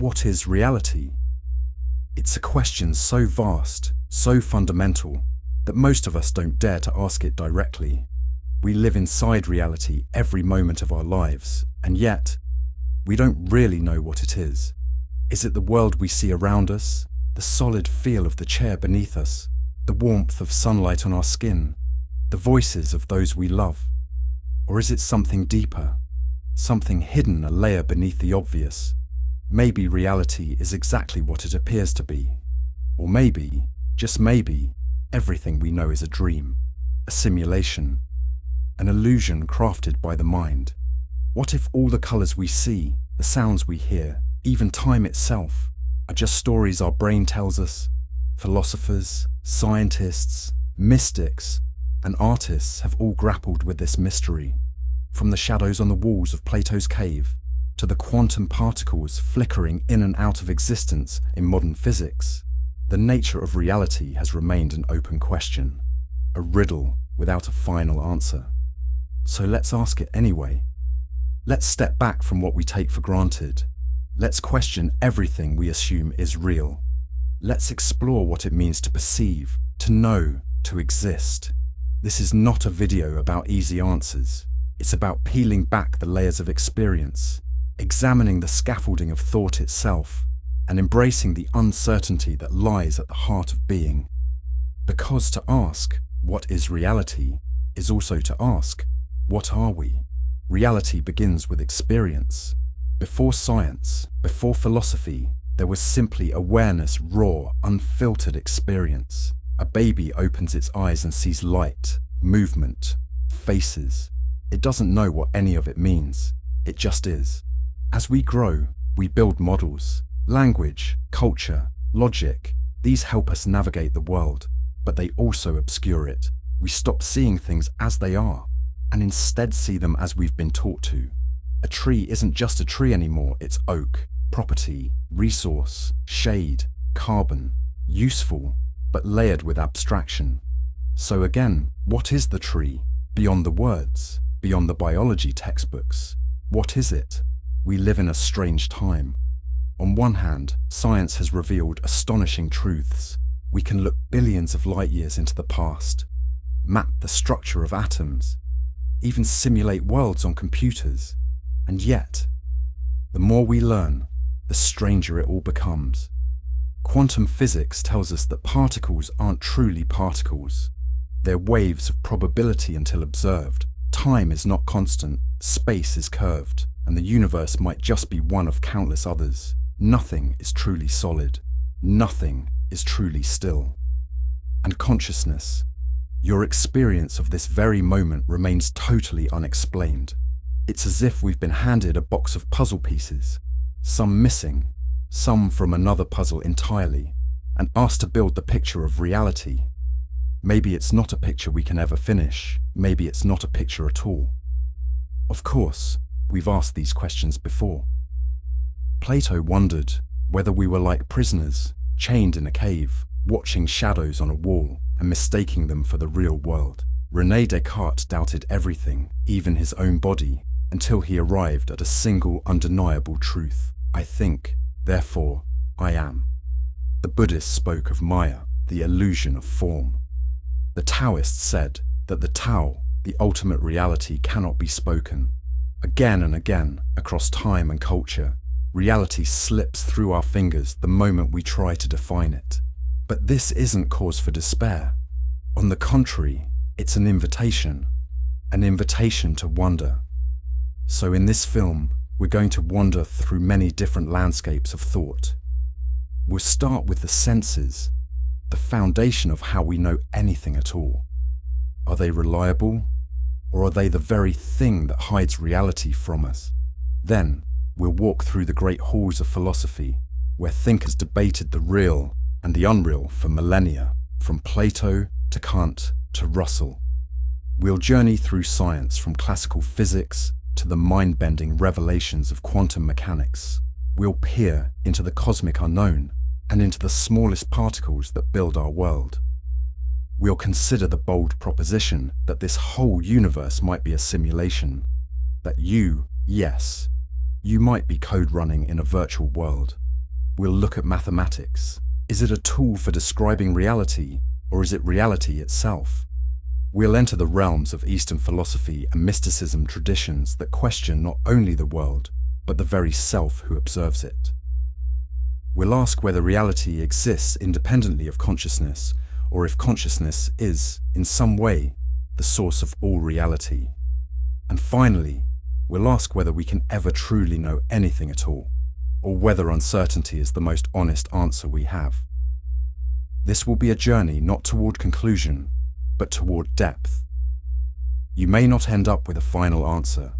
what is reality? It's a question so vast, so fundamental, that most of us don't dare to ask it directly. We live inside reality every moment of our lives, and yet, we don't really know what it is. Is it the world we see around us, the solid feel of the chair beneath us, the warmth of sunlight on our skin, the voices of those we love? Or is it something deeper, something hidden a layer beneath the obvious? Maybe reality is exactly what it appears to be. Or maybe, just maybe, everything we know is a dream, a simulation, an illusion crafted by the mind. What if all the colors we see, the sounds we hear, even time itself, are just stories our brain tells us? Philosophers, scientists, mystics, and artists have all grappled with this mystery. From the shadows on the walls of Plato's cave, to the quantum particles flickering in and out of existence in modern physics, the nature of reality has remained an open question, a riddle without a final answer. So let's ask it anyway. Let's step back from what we take for granted. Let's question everything we assume is real. Let's explore what it means to perceive, to know, to exist. This is not a video about easy answers. It's about peeling back the layers of experience, examining the scaffolding of thought itself, and embracing the uncertainty that lies at the heart of being. Because to ask, what is reality, is also to ask, what are we? Reality begins with experience. Before science, before philosophy, there was simply awareness, raw, unfiltered experience. A baby opens its eyes and sees light, movement, faces. It doesn't know what any of it means. It just is. As we grow, we build models. Language, culture, logic, these help us navigate the world, but they also obscure it. We stop seeing things as they are, and instead see them as we've been taught to. A tree isn't just a tree anymore, it's oak, property, resource, shade, carbon, useful, but layered with abstraction. So again, what is the tree? Beyond the words, beyond the biology textbooks, what is it? We live in a strange time. On one hand, science has revealed astonishing truths. We can look billions of light years into the past, map the structure of atoms, even simulate worlds on computers. And yet, the more we learn, the stranger it all becomes. Quantum physics tells us that particles aren't truly particles. They're waves of probability until observed. Time is not constant, space is curved, and the universe might just be one of countless others. Nothing is truly solid. Nothing is truly still. And consciousness, your experience of this very moment remains totally unexplained. It's as if we've been handed a box of puzzle pieces, some missing, some from another puzzle entirely, and asked to build the picture of reality. Maybe it's not a picture we can ever finish. Maybe it's not a picture at all. Of course, we've asked these questions before. Plato wondered whether we were like prisoners, chained in a cave, watching shadows on a wall and mistaking them for the real world. René Descartes doubted everything, even his own body, until he arrived at a single undeniable truth. I think, therefore, I am. The Buddhists spoke of Maya, the illusion of form. The Taoists said that the Tao, the ultimate reality, cannot be spoken. Again and again, across time and culture, reality slips through our fingers the moment we try to define it. But this isn't cause for despair. On the contrary, it's an invitation to wonder. So in this film, we're going to wander through many different landscapes of thought. We'll start with the senses, the foundation of how we know anything at all. Are they reliable, or are they the very thing that hides reality from us? Then, we'll walk through the great halls of philosophy, where thinkers debated the real and the unreal for millennia, from Plato to Kant to Russell. We'll journey through science, from classical physics to the mind-bending revelations of quantum mechanics. We'll peer into the cosmic unknown and into the smallest particles that build our world. We'll consider the bold proposition that this whole universe might be a simulation, that you, yes, you might be code running in a virtual world. We'll look at mathematics. Is it a tool for describing reality, or is it reality itself? We'll enter the realms of Eastern philosophy and mysticism traditions that question not only the world, but the very self who observes it. We'll ask whether reality exists independently of consciousness, or if consciousness is, in some way, the source of all reality. And finally, we'll ask whether we can ever truly know anything at all, or whether uncertainty is the most honest answer we have. This will be a journey not toward conclusion, but toward depth. You may not end up with a final answer,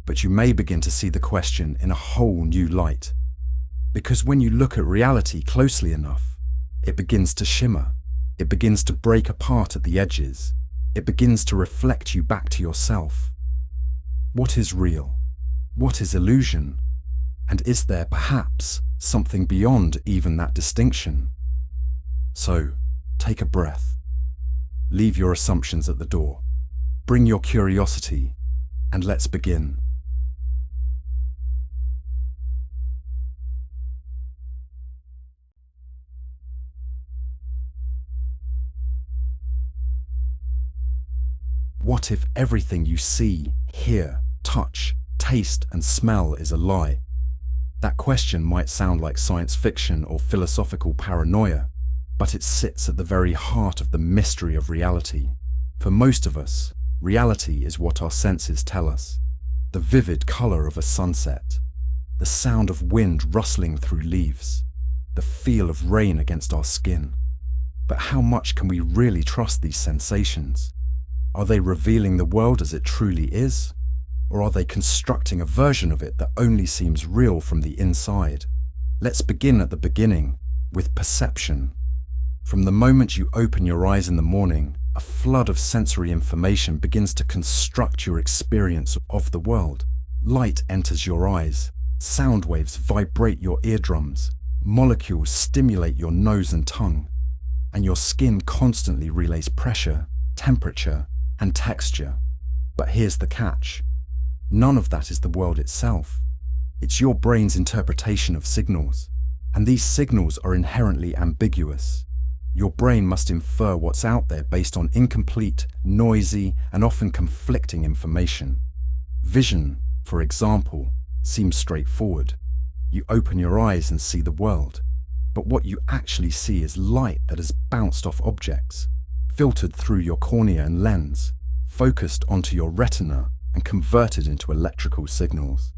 but you may begin to see the question in a whole new light. Because when you look at reality closely enough, it begins to shimmer, it begins to break apart at the edges, it begins to reflect you back to yourself. What is real? What is illusion? And is there perhaps something beyond even that distinction? So, take a breath. Leave your assumptions at the door. Bring your curiosity, and let's begin. What if everything you see, hear, touch, taste, and smell is a lie? That question might sound like science fiction or philosophical paranoia, but it sits at the very heart of the mystery of reality. For most of us, reality is what our senses tell us. The vivid color of a sunset, the sound of wind rustling through leaves, the feel of rain against our skin. But how much can we really trust these sensations? Are they revealing the world as it truly is? Or are they constructing a version of it that only seems real from the inside? Let's begin at the beginning, with perception. From the moment you open your eyes in the morning, a flood of sensory information begins to construct your experience of the world. Light enters your eyes, sound waves vibrate your eardrums, molecules stimulate your nose and tongue, and your skin constantly relays pressure, temperature, and texture. But here's the catch. None of that is the world itself. It's your brain's interpretation of signals, and these signals are inherently ambiguous. Your brain must infer what's out there based on incomplete, noisy, and often conflicting information. Vision, for example, seems straightforward. You open your eyes and see the world, but what you actually see is light that has bounced off objects, filtered through your cornea and lens, focused onto your retina, and converted into electrical signals.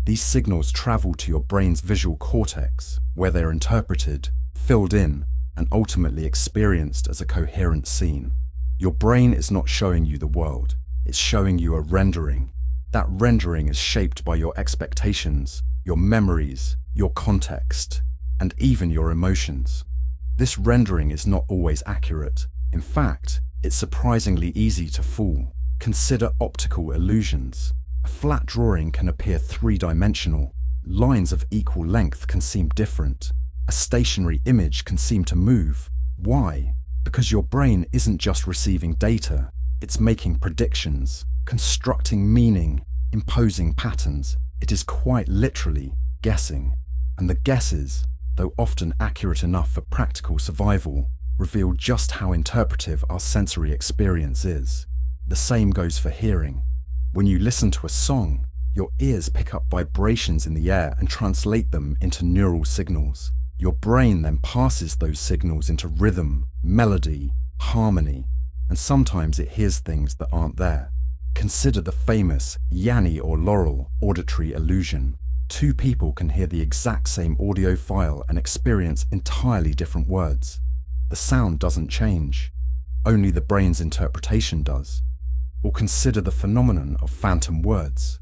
These signals travel to your brain's visual cortex, where they're interpreted, filled in, and ultimately experienced as a coherent scene. Your brain is not showing you the world, it's showing you a rendering. That rendering is shaped by your expectations, your memories, your context, and even your emotions. This rendering is not always accurate. In fact, it's surprisingly easy to fool. Consider optical illusions. A flat drawing can appear three-dimensional. Lines of equal length can seem different. A stationary image can seem to move. Why? Because your brain isn't just receiving data, it's making predictions, constructing meaning, imposing patterns. It is quite literally guessing. And the guesses, though often accurate enough for practical survival, reveal just how interpretive our sensory experience is. The same goes for hearing. When you listen to a song, your ears pick up vibrations in the air and translate them into neural signals. Your brain then passes those signals into rhythm, melody, harmony, and sometimes it hears things that aren't there. Consider the famous Yanni or Laurel auditory illusion. Two people can hear the exact same audio file and experience entirely different words. The sound doesn't change, only the brain's interpretation does. Or consider the phenomenon of phantom words,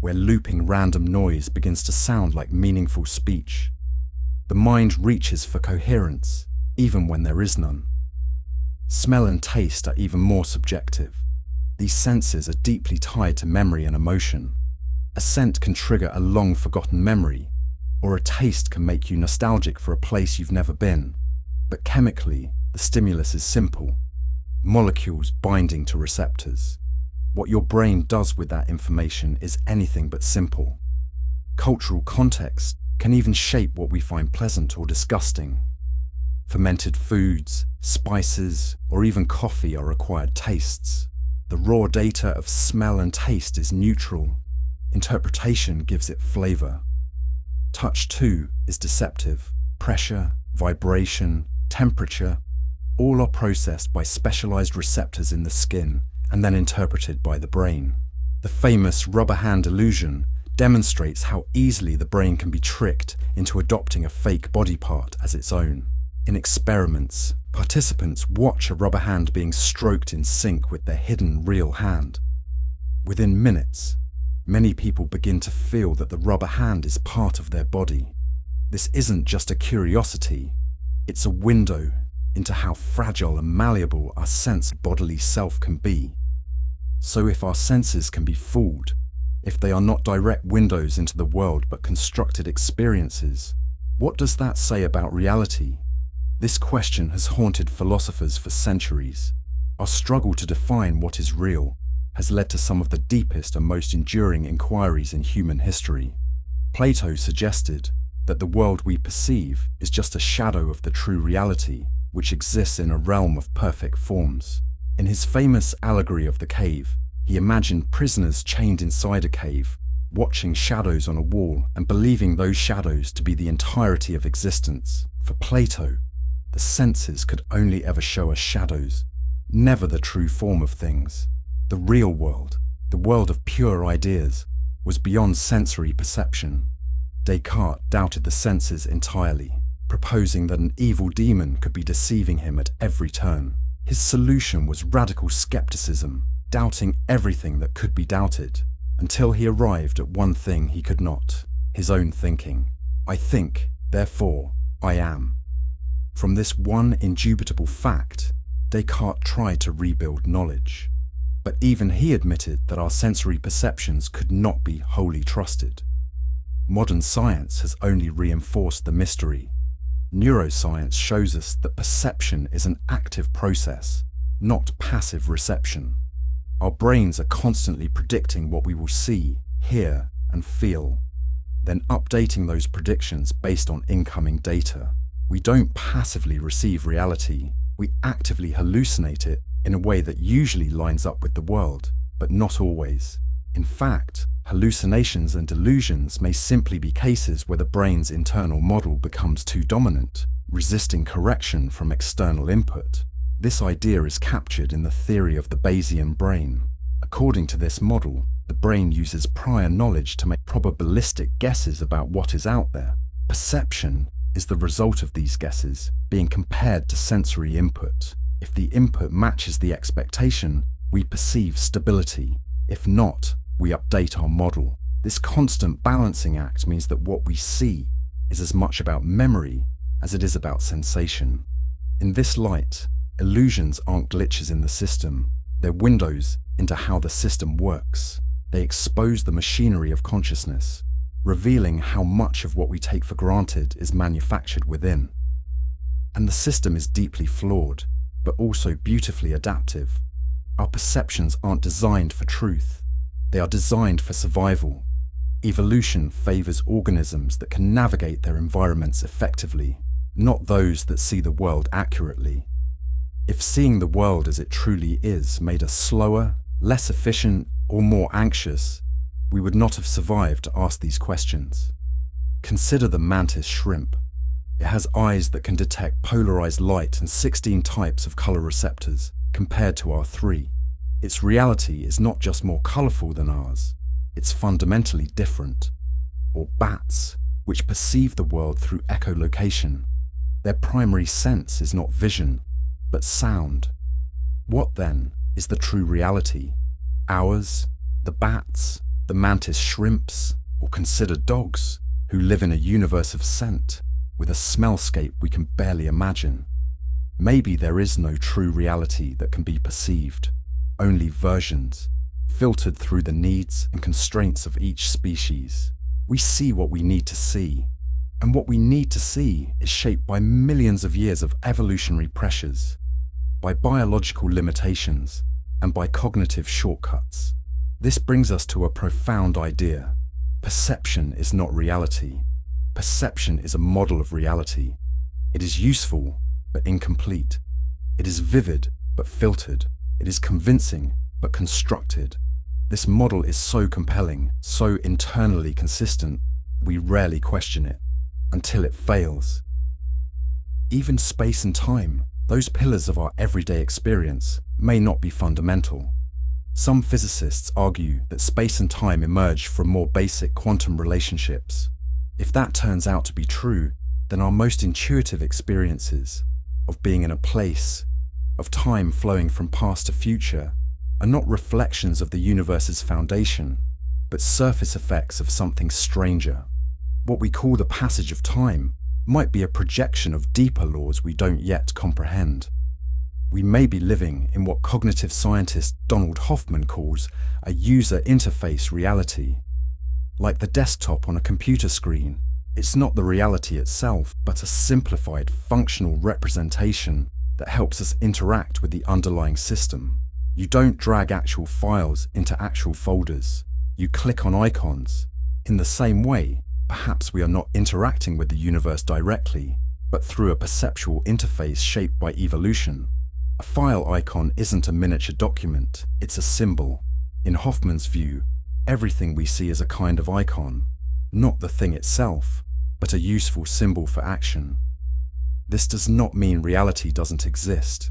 where looping random noise begins to sound like meaningful speech. The mind reaches for coherence, even when there is none. Smell and taste are even more subjective. These senses are deeply tied to memory and emotion. A scent can trigger a long-forgotten memory, or a taste can make you nostalgic for a place you've never been. But chemically, the stimulus is simple. Molecules binding to receptors. What your brain does with that information is anything but simple. Cultural context can even shape what we find pleasant or disgusting. Fermented foods, spices, or even coffee are acquired tastes. The raw data of smell and taste is neutral. Interpretation gives it flavor. Touch, too, is deceptive. Pressure, vibration, temperature, all are processed by specialized receptors in the skin and then interpreted by the brain. The famous rubber hand illusion demonstrates how easily the brain can be tricked into adopting a fake body part as its own. In experiments, participants watch a rubber hand being stroked in sync with their hidden real hand. Within minutes, many people begin to feel that the rubber hand is part of their body. This isn't just a curiosity, it's a window into how fragile and malleable our sense of bodily self can be. So if our senses can be fooled, if they are not direct windows into the world but constructed experiences, what does that say about reality? This question has haunted philosophers for centuries. Our struggle to define what is real has led to some of the deepest and most enduring inquiries in human history. Plato suggested that the world we perceive is just a shadow of the true reality, which exists in a realm of perfect forms. In his famous allegory of the cave, he imagined prisoners chained inside a cave, watching shadows on a wall and believing those shadows to be the entirety of existence. For Plato, the senses could only ever show us shadows, never the true form of things. The real world, the world of pure ideas, was beyond sensory perception. Descartes doubted the senses entirely, proposing that an evil demon could be deceiving him at every turn. His solution was radical skepticism, doubting everything that could be doubted, until he arrived at one thing he could not, his own thinking. I think, therefore, I am. From this one indubitable fact, Descartes tried to rebuild knowledge. But even he admitted that our sensory perceptions could not be wholly trusted. Modern science has only reinforced the mystery. Neuroscience shows us that perception is an active process, not passive reception. Our brains are constantly predicting what we will see, hear, and feel, then updating those predictions based on incoming data. We don't passively receive reality, we actively hallucinate it in a way that usually lines up with the world, but not always. In fact, hallucinations and delusions may simply be cases where the brain's internal model becomes too dominant, resisting correction from external input. This idea is captured in the theory of the Bayesian brain. According to this model, the brain uses prior knowledge to make probabilistic guesses about what is out there. Perception is the result of these guesses being compared to sensory input. If the input matches the expectation, we perceive stability. If not, we update our model. This constant balancing act means that what we see is as much about memory as it is about sensation. In this light, illusions aren't glitches in the system, they're windows into how the system works. They expose the machinery of consciousness, revealing how much of what we take for granted is manufactured within. And the system is deeply flawed, but also beautifully adaptive. Our perceptions aren't designed for truth, they are designed for survival. Evolution favors organisms that can navigate their environments effectively, not those that see the world accurately. If seeing the world as it truly is made us slower, less efficient, or more anxious, we would not have survived to ask these questions. Consider the mantis shrimp. It has eyes that can detect polarized light and 16 types of color receptors, compared to our 3. Its reality is not just more colorful than ours, it's fundamentally different. Or bats, which perceive the world through echolocation. Their primary sense is not vision, but sound. What then is the true reality? Ours, the bats, the mantis shrimps, or consider dogs, who live in a universe of scent, with a smellscape we can barely imagine. Maybe there is no true reality that can be perceived, only versions, filtered through the needs and constraints of each species. We see what we need to see, and what we need to see is shaped by millions of years of evolutionary pressures, by biological limitations, and by cognitive shortcuts. This brings us to a profound idea. Perception is not reality. Perception is a model of reality. It is useful, but incomplete. It is vivid, but filtered. It is convincing, but constructed. This model is so compelling, so internally consistent, we rarely question it, until it fails. Even space and time, those pillars of our everyday experience, may not be fundamental. Some physicists argue that space and time emerge from more basic quantum relationships. If that turns out to be true, then our most intuitive experiences of being in a place, of time flowing from past to future, are not reflections of the universe's foundation, but surface effects of something stranger. What we call the passage of time might be a projection of deeper laws we don't yet comprehend. We may be living in what cognitive scientist Donald Hoffman calls a user interface reality. Like the desktop on a computer screen, it's not the reality itself, but a simplified functional representation that helps us interact with the underlying system. You don't drag actual files into actual folders. You click on icons. In the same way, perhaps we are not interacting with the universe directly, but through a perceptual interface shaped by evolution. A file icon isn't a miniature document, it's a symbol. In Hoffman's view, everything we see is a kind of icon, not the thing itself, but a useful symbol for action. This does not mean reality doesn't exist,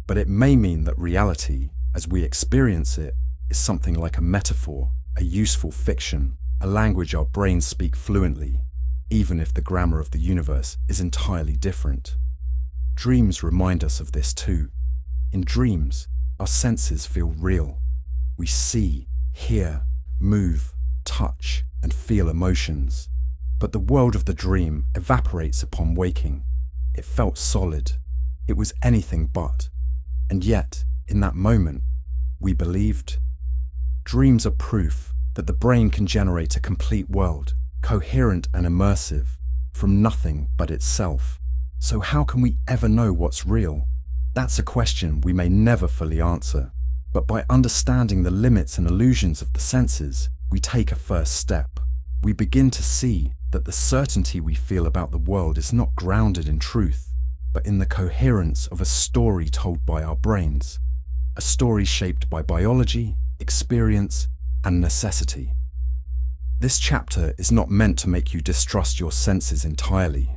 but it may mean that reality, as we experience it, is something like a metaphor, a useful fiction, a language our brains speak fluently, even if the grammar of the universe is entirely different. Dreams remind us of this too. In dreams, our senses feel real. We see, hear, move, touch, and feel emotions. But the world of the dream evaporates upon waking. It felt solid. It was anything but. And yet, in that moment, we believed. Dreams are proof that the brain can generate a complete world, coherent and immersive, from nothing but itself. So how can we ever know what's real? That's a question we may never fully answer. But by understanding the limits and illusions of the senses, we take a first step. We begin to see that the certainty we feel about the world is not grounded in truth, but in the coherence of a story told by our brains. A story shaped by biology, experience, and necessity. This chapter is not meant to make you distrust your senses entirely.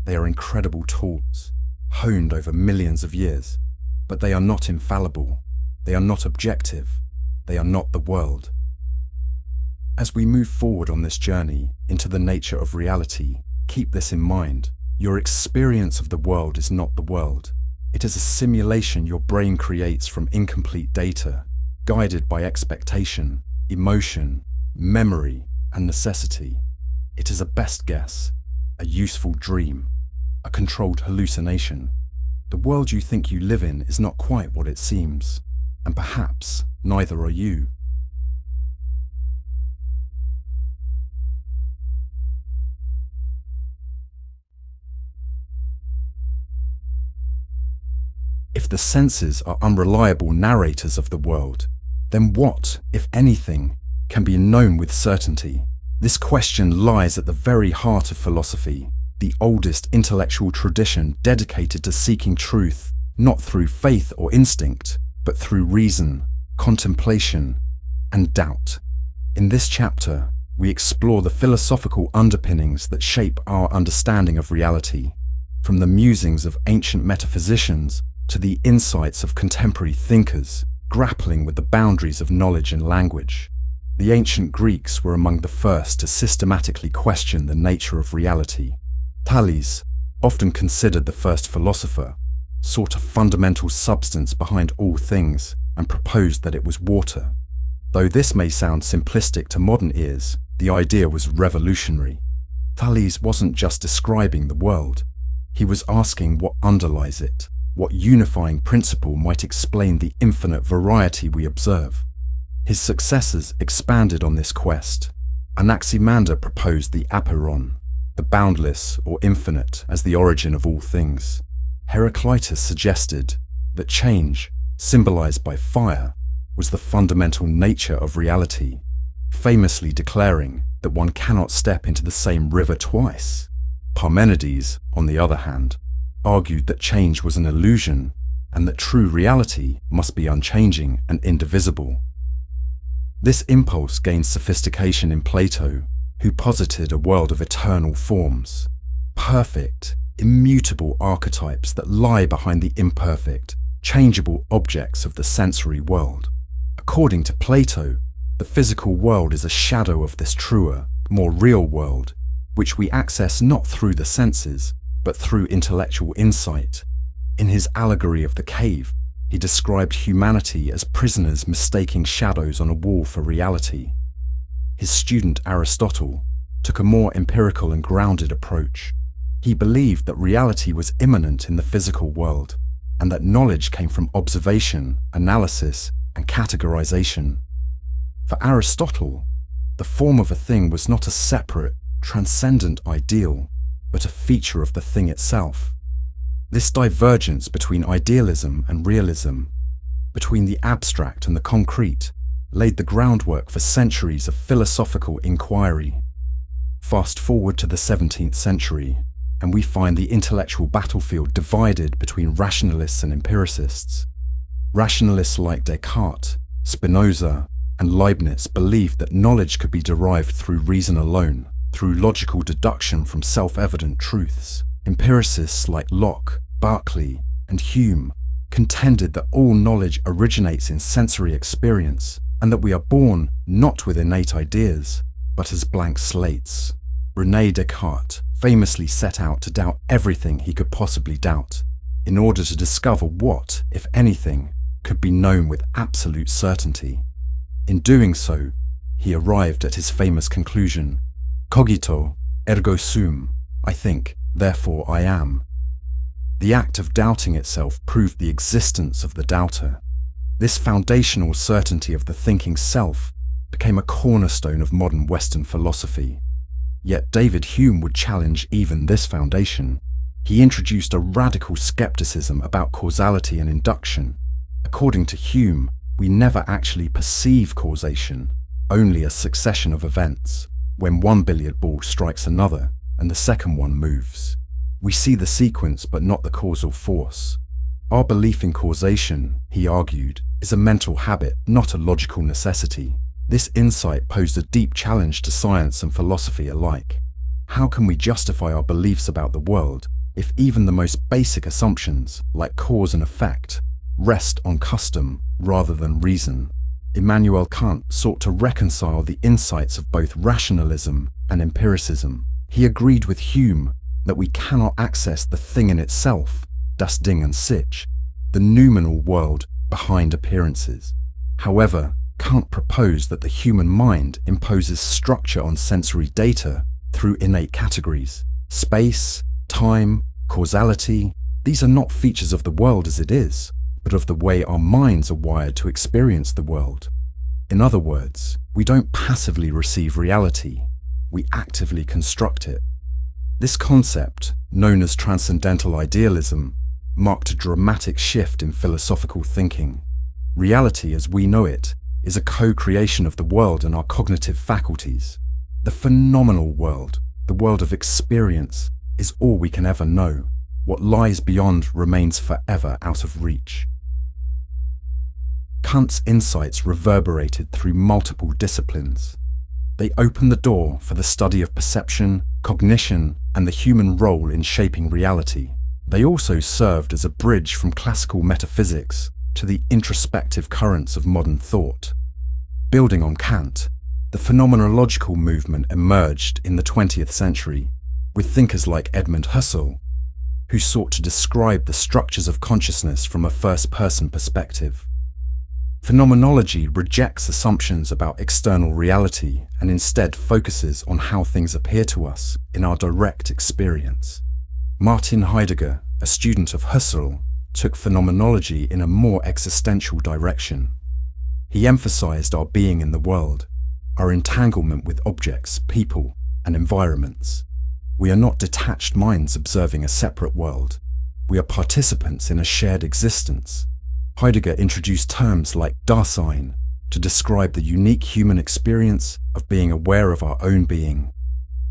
They are incredible tools, honed over millions of years, but they are not infallible. They are not objective. They are not the world. As we move forward on this journey into the nature of reality, keep this in mind. Your experience of the world is not the world. It is a simulation your brain creates from incomplete data, guided by expectation, emotion, memory, and necessity. It is a best guess, a useful dream, a controlled hallucination. The world you think you live in is not quite what it seems, and perhaps neither are you. If the senses are unreliable narrators of the world, then what, if anything, can be known with certainty? This question lies at the very heart of philosophy, the oldest intellectual tradition dedicated to seeking truth, not through faith or instinct, but through reason, contemplation, and doubt. In this chapter, we explore the philosophical underpinnings that shape our understanding of reality, from the musings of ancient metaphysicians to the insights of contemporary thinkers grappling with the boundaries of knowledge and language. The ancient Greeks were among the first to systematically question the nature of reality. Thales, often considered the first philosopher, sought a fundamental substance behind all things and proposed that it was water. Though this may sound simplistic to modern ears, the idea was revolutionary. Thales wasn't just describing the world. He was asking what underlies it. What unifying principle might explain the infinite variety we observe? His successors expanded on this quest. Anaximander proposed the apeiron, the boundless or infinite, as the origin of all things. Heraclitus suggested that change, symbolized by fire, was the fundamental nature of reality, famously declaring that one cannot step into the same river twice. Parmenides, on the other hand, argued that change was an illusion and that true reality must be unchanging and indivisible. This impulse gained sophistication in Plato, who posited a world of eternal forms, perfect, immutable archetypes that lie behind the imperfect, changeable objects of the sensory world. According to Plato, the physical world is a shadow of this truer, more real world, which we access not through the senses, but through intellectual insight. In his allegory of the cave, he described humanity as prisoners mistaking shadows on a wall for reality. His student Aristotle took a more empirical and grounded approach. He believed that reality was immanent in the physical world, and that knowledge came from observation, analysis, and categorization. For Aristotle, the form of a thing was not a separate, transcendent ideal, but a feature of the thing itself. This divergence between idealism and realism, between the abstract and the concrete, laid the groundwork for centuries of philosophical inquiry. Fast forward to the 17th century, and we find the intellectual battlefield divided between rationalists and empiricists. Rationalists like Descartes, Spinoza, and Leibniz believed that knowledge could be derived through reason alone, through logical deduction from self-evident truths. Empiricists like Locke, Berkeley, and Hume contended that all knowledge originates in sensory experience and that we are born not with innate ideas, but as blank slates. René Descartes famously set out to doubt everything he could possibly doubt, in order to discover what, if anything, could be known with absolute certainty. In doing so, he arrived at his famous conclusion, cogito, ergo sum, I think, therefore I am. The act of doubting itself proved the existence of the doubter. This foundational certainty of the thinking self became a cornerstone of modern Western philosophy. Yet David Hume would challenge even this foundation. He introduced a radical skepticism about causality and induction. According to Hume, we never actually perceive causation, only a succession of events. When one billiard ball strikes another and the second one moves, we see the sequence but not the causal force. Our belief in causation, he argued, is a mental habit, not a logical necessity. This insight posed a deep challenge to science and philosophy alike. How can we justify our beliefs about the world if even the most basic assumptions, like cause and effect, rest on custom rather than reason? Immanuel Kant sought to reconcile the insights of both rationalism and empiricism. He agreed with Hume that we cannot access the thing in itself, das Ding an sich, the noumenal world behind appearances. However, Kant proposed that the human mind imposes structure on sensory data through innate categories. Space, time, causality, these are not features of the world as it is, but of the way our minds are wired to experience the world. In other words, we don't passively receive reality, we actively construct it. This concept, known as transcendental idealism, marked a dramatic shift in philosophical thinking. Reality as we know it is a co-creation of the world and our cognitive faculties. The phenomenal world, the world of experience, is all we can ever know. What lies beyond remains forever out of reach. Kant's insights reverberated through multiple disciplines. They opened the door for the study of perception, cognition, and the human role in shaping reality. They also served as a bridge from classical metaphysics to the introspective currents of modern thought. Building on Kant, the phenomenological movement emerged in the 20th century, with thinkers like Edmund Husserl, who sought to describe the structures of consciousness from a first-person perspective. Phenomenology rejects assumptions about external reality and instead focuses on how things appear to us in our direct experience. Martin Heidegger, a student of Husserl, took phenomenology in a more existential direction. He emphasized our being in the world, our entanglement with objects, people, and environments. We are not detached minds observing a separate world. We are participants in a shared existence. Heidegger introduced terms like Dasein to to describe the unique human experience of being aware of our own being.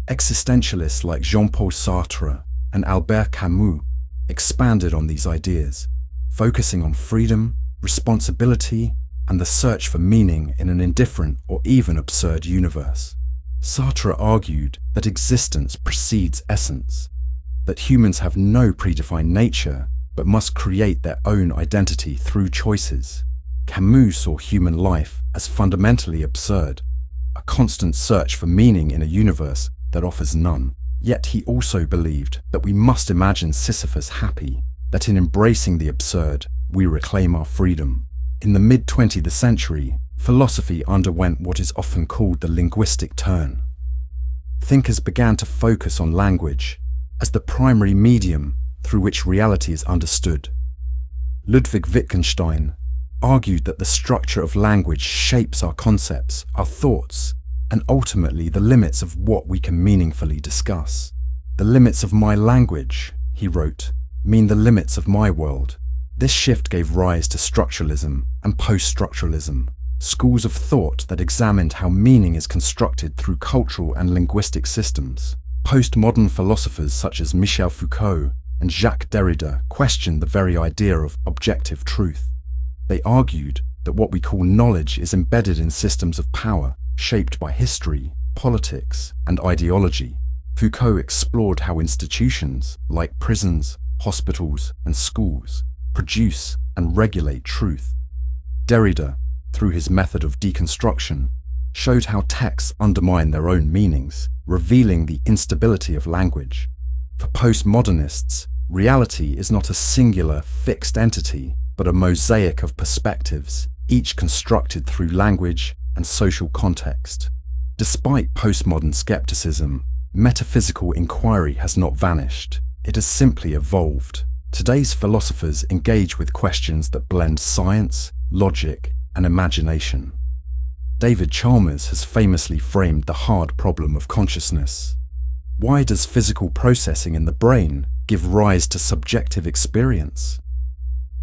Existentialists like Jean-Paul Sartre and Albert Camus expanded on these ideas, focusing on freedom, responsibility, and the search for meaning in an indifferent or even absurd universe. Sartre argued that existence precedes essence, that humans have no predefined nature but must create their own identity through choices. Camus saw human life as fundamentally absurd, a constant search for meaning in a universe that offers none. Yet he also believed that we must imagine Sisyphus happy, that in embracing the absurd, we reclaim our freedom. In the mid-20th century, philosophy underwent what is often called the linguistic turn. Thinkers began to focus on language as the primary medium through which reality is understood. Ludwig Wittgenstein argued that the structure of language shapes our concepts, our thoughts, and ultimately the limits of what we can meaningfully discuss. The limits of my language, he wrote, mean the limits of my world. This shift gave rise to structuralism and post-structuralism, schools of thought that examined how meaning is constructed through cultural and linguistic systems. Postmodern philosophers such as Michel Foucault and Jacques Derrida questioned the very idea of objective truth. They argued that what we call knowledge is embedded in systems of power, shaped by history, politics, and ideology. Foucault explored how institutions, like prisons, hospitals, and schools, produce and regulate truth. Derrida, through his method of deconstruction, showed how texts undermine their own meanings, revealing the instability of language. For postmodernists, reality is not a singular, fixed entity, but a mosaic of perspectives, each constructed through language and social context. Despite postmodern skepticism, metaphysical inquiry has not vanished. It has simply evolved. Today's philosophers engage with questions that blend science, logic, and imagination. David Chalmers has famously framed the hard problem of consciousness. Why does physical processing in the brain give rise to subjective experience?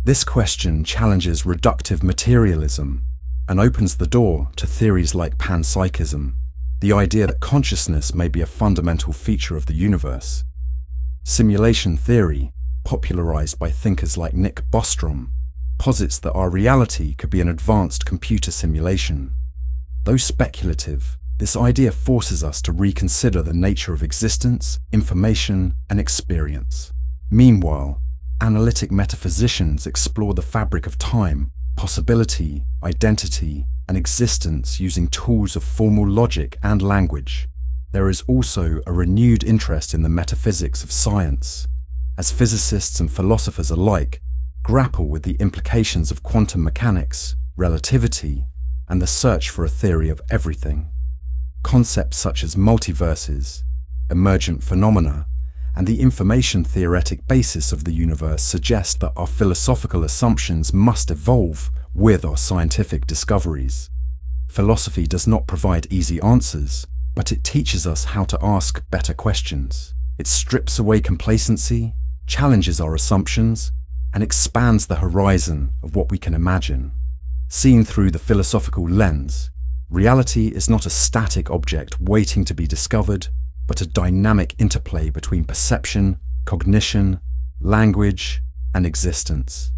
This question challenges reductive materialism and opens the door to theories like panpsychism, the idea that consciousness may be a fundamental feature of the universe. Simulation theory, popularized by thinkers like Nick Bostrom, posits that our reality could be an advanced computer simulation. Though speculative, this idea forces us to reconsider the nature of existence, information, and experience. Meanwhile, analytic metaphysicians explore the fabric of time, possibility, identity, and existence using tools of formal logic and language. There is also a renewed interest in the metaphysics of science, as physicists and philosophers alike grapple with the implications of quantum mechanics, relativity, and the search for a theory of everything. Concepts such as multiverses, emergent phenomena, and the information theoretic basis of the universe suggest that our philosophical assumptions must evolve with our scientific discoveries. Philosophy does not provide easy answers, but it teaches us how to ask better questions. It strips away complacency, challenges our assumptions, and expands the horizon of what we can imagine. Seen through the philosophical lens, reality is not a static object waiting to be discovered, but a dynamic interplay between perception, cognition, language, and existence.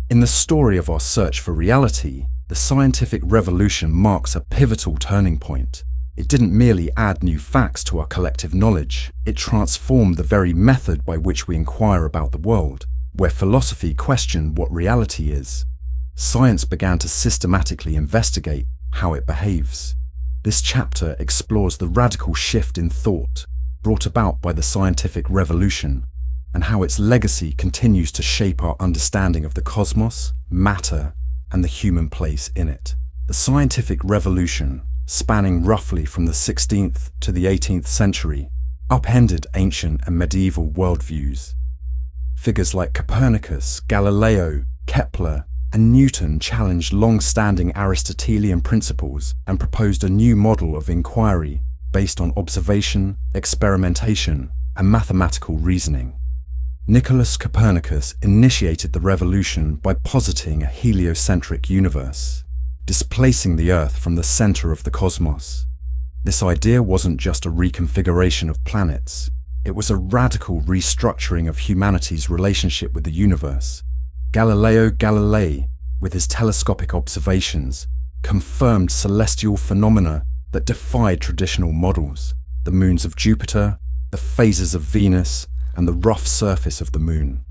In the story of our search for reality, the scientific revolution marks a pivotal turning point. It didn't merely add new facts to our collective knowledge, it transformed the very method by which we inquire about the world. Where philosophy questioned what reality is, science began to systematically investigate how it behaves. This chapter explores the radical shift in thought brought about by the scientific revolution and how its legacy continues to shape our understanding of the cosmos, matter, and the human place in it. The scientific revolution, spanning roughly from the 16th to the 18th century, upended ancient and medieval worldviews. Figures like Copernicus, Galileo, Kepler, and Newton challenged long-standing Aristotelian principles and proposed a new model of inquiry based on observation, experimentation, and mathematical reasoning. Nicholas Copernicus initiated the revolution by positing a heliocentric universe, displacing the Earth from the center of the cosmos. This idea wasn't just a reconfiguration of planets, it was a radical restructuring of humanity's relationship with the universe. Galileo Galilei, with his telescopic observations, confirmed celestial phenomena that defied traditional models: the moons of Jupiter, the phases of Venus, and the rough surface of the moon.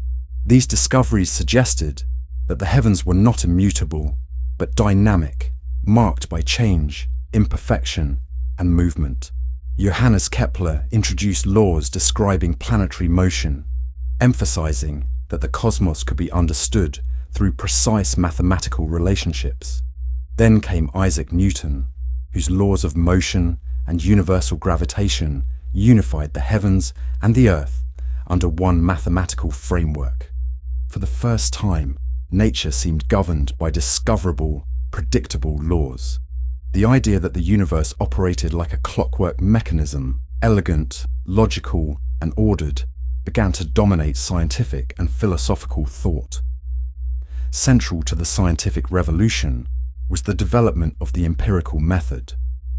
These discoveries suggested that the heavens were not immutable, but dynamic, marked by change, imperfection, and movement. Johannes Kepler introduced laws describing planetary motion, emphasizing that the cosmos could be understood through precise mathematical relationships. Then came Isaac Newton, whose laws of motion and universal gravitation unified the heavens and the earth under one mathematical framework. For the first time, nature seemed governed by discoverable, predictable laws. The idea that the universe operated like a clockwork mechanism, elegant, logical, and ordered, began to dominate scientific and philosophical thought. Central to the scientific revolution was the development of the empirical method.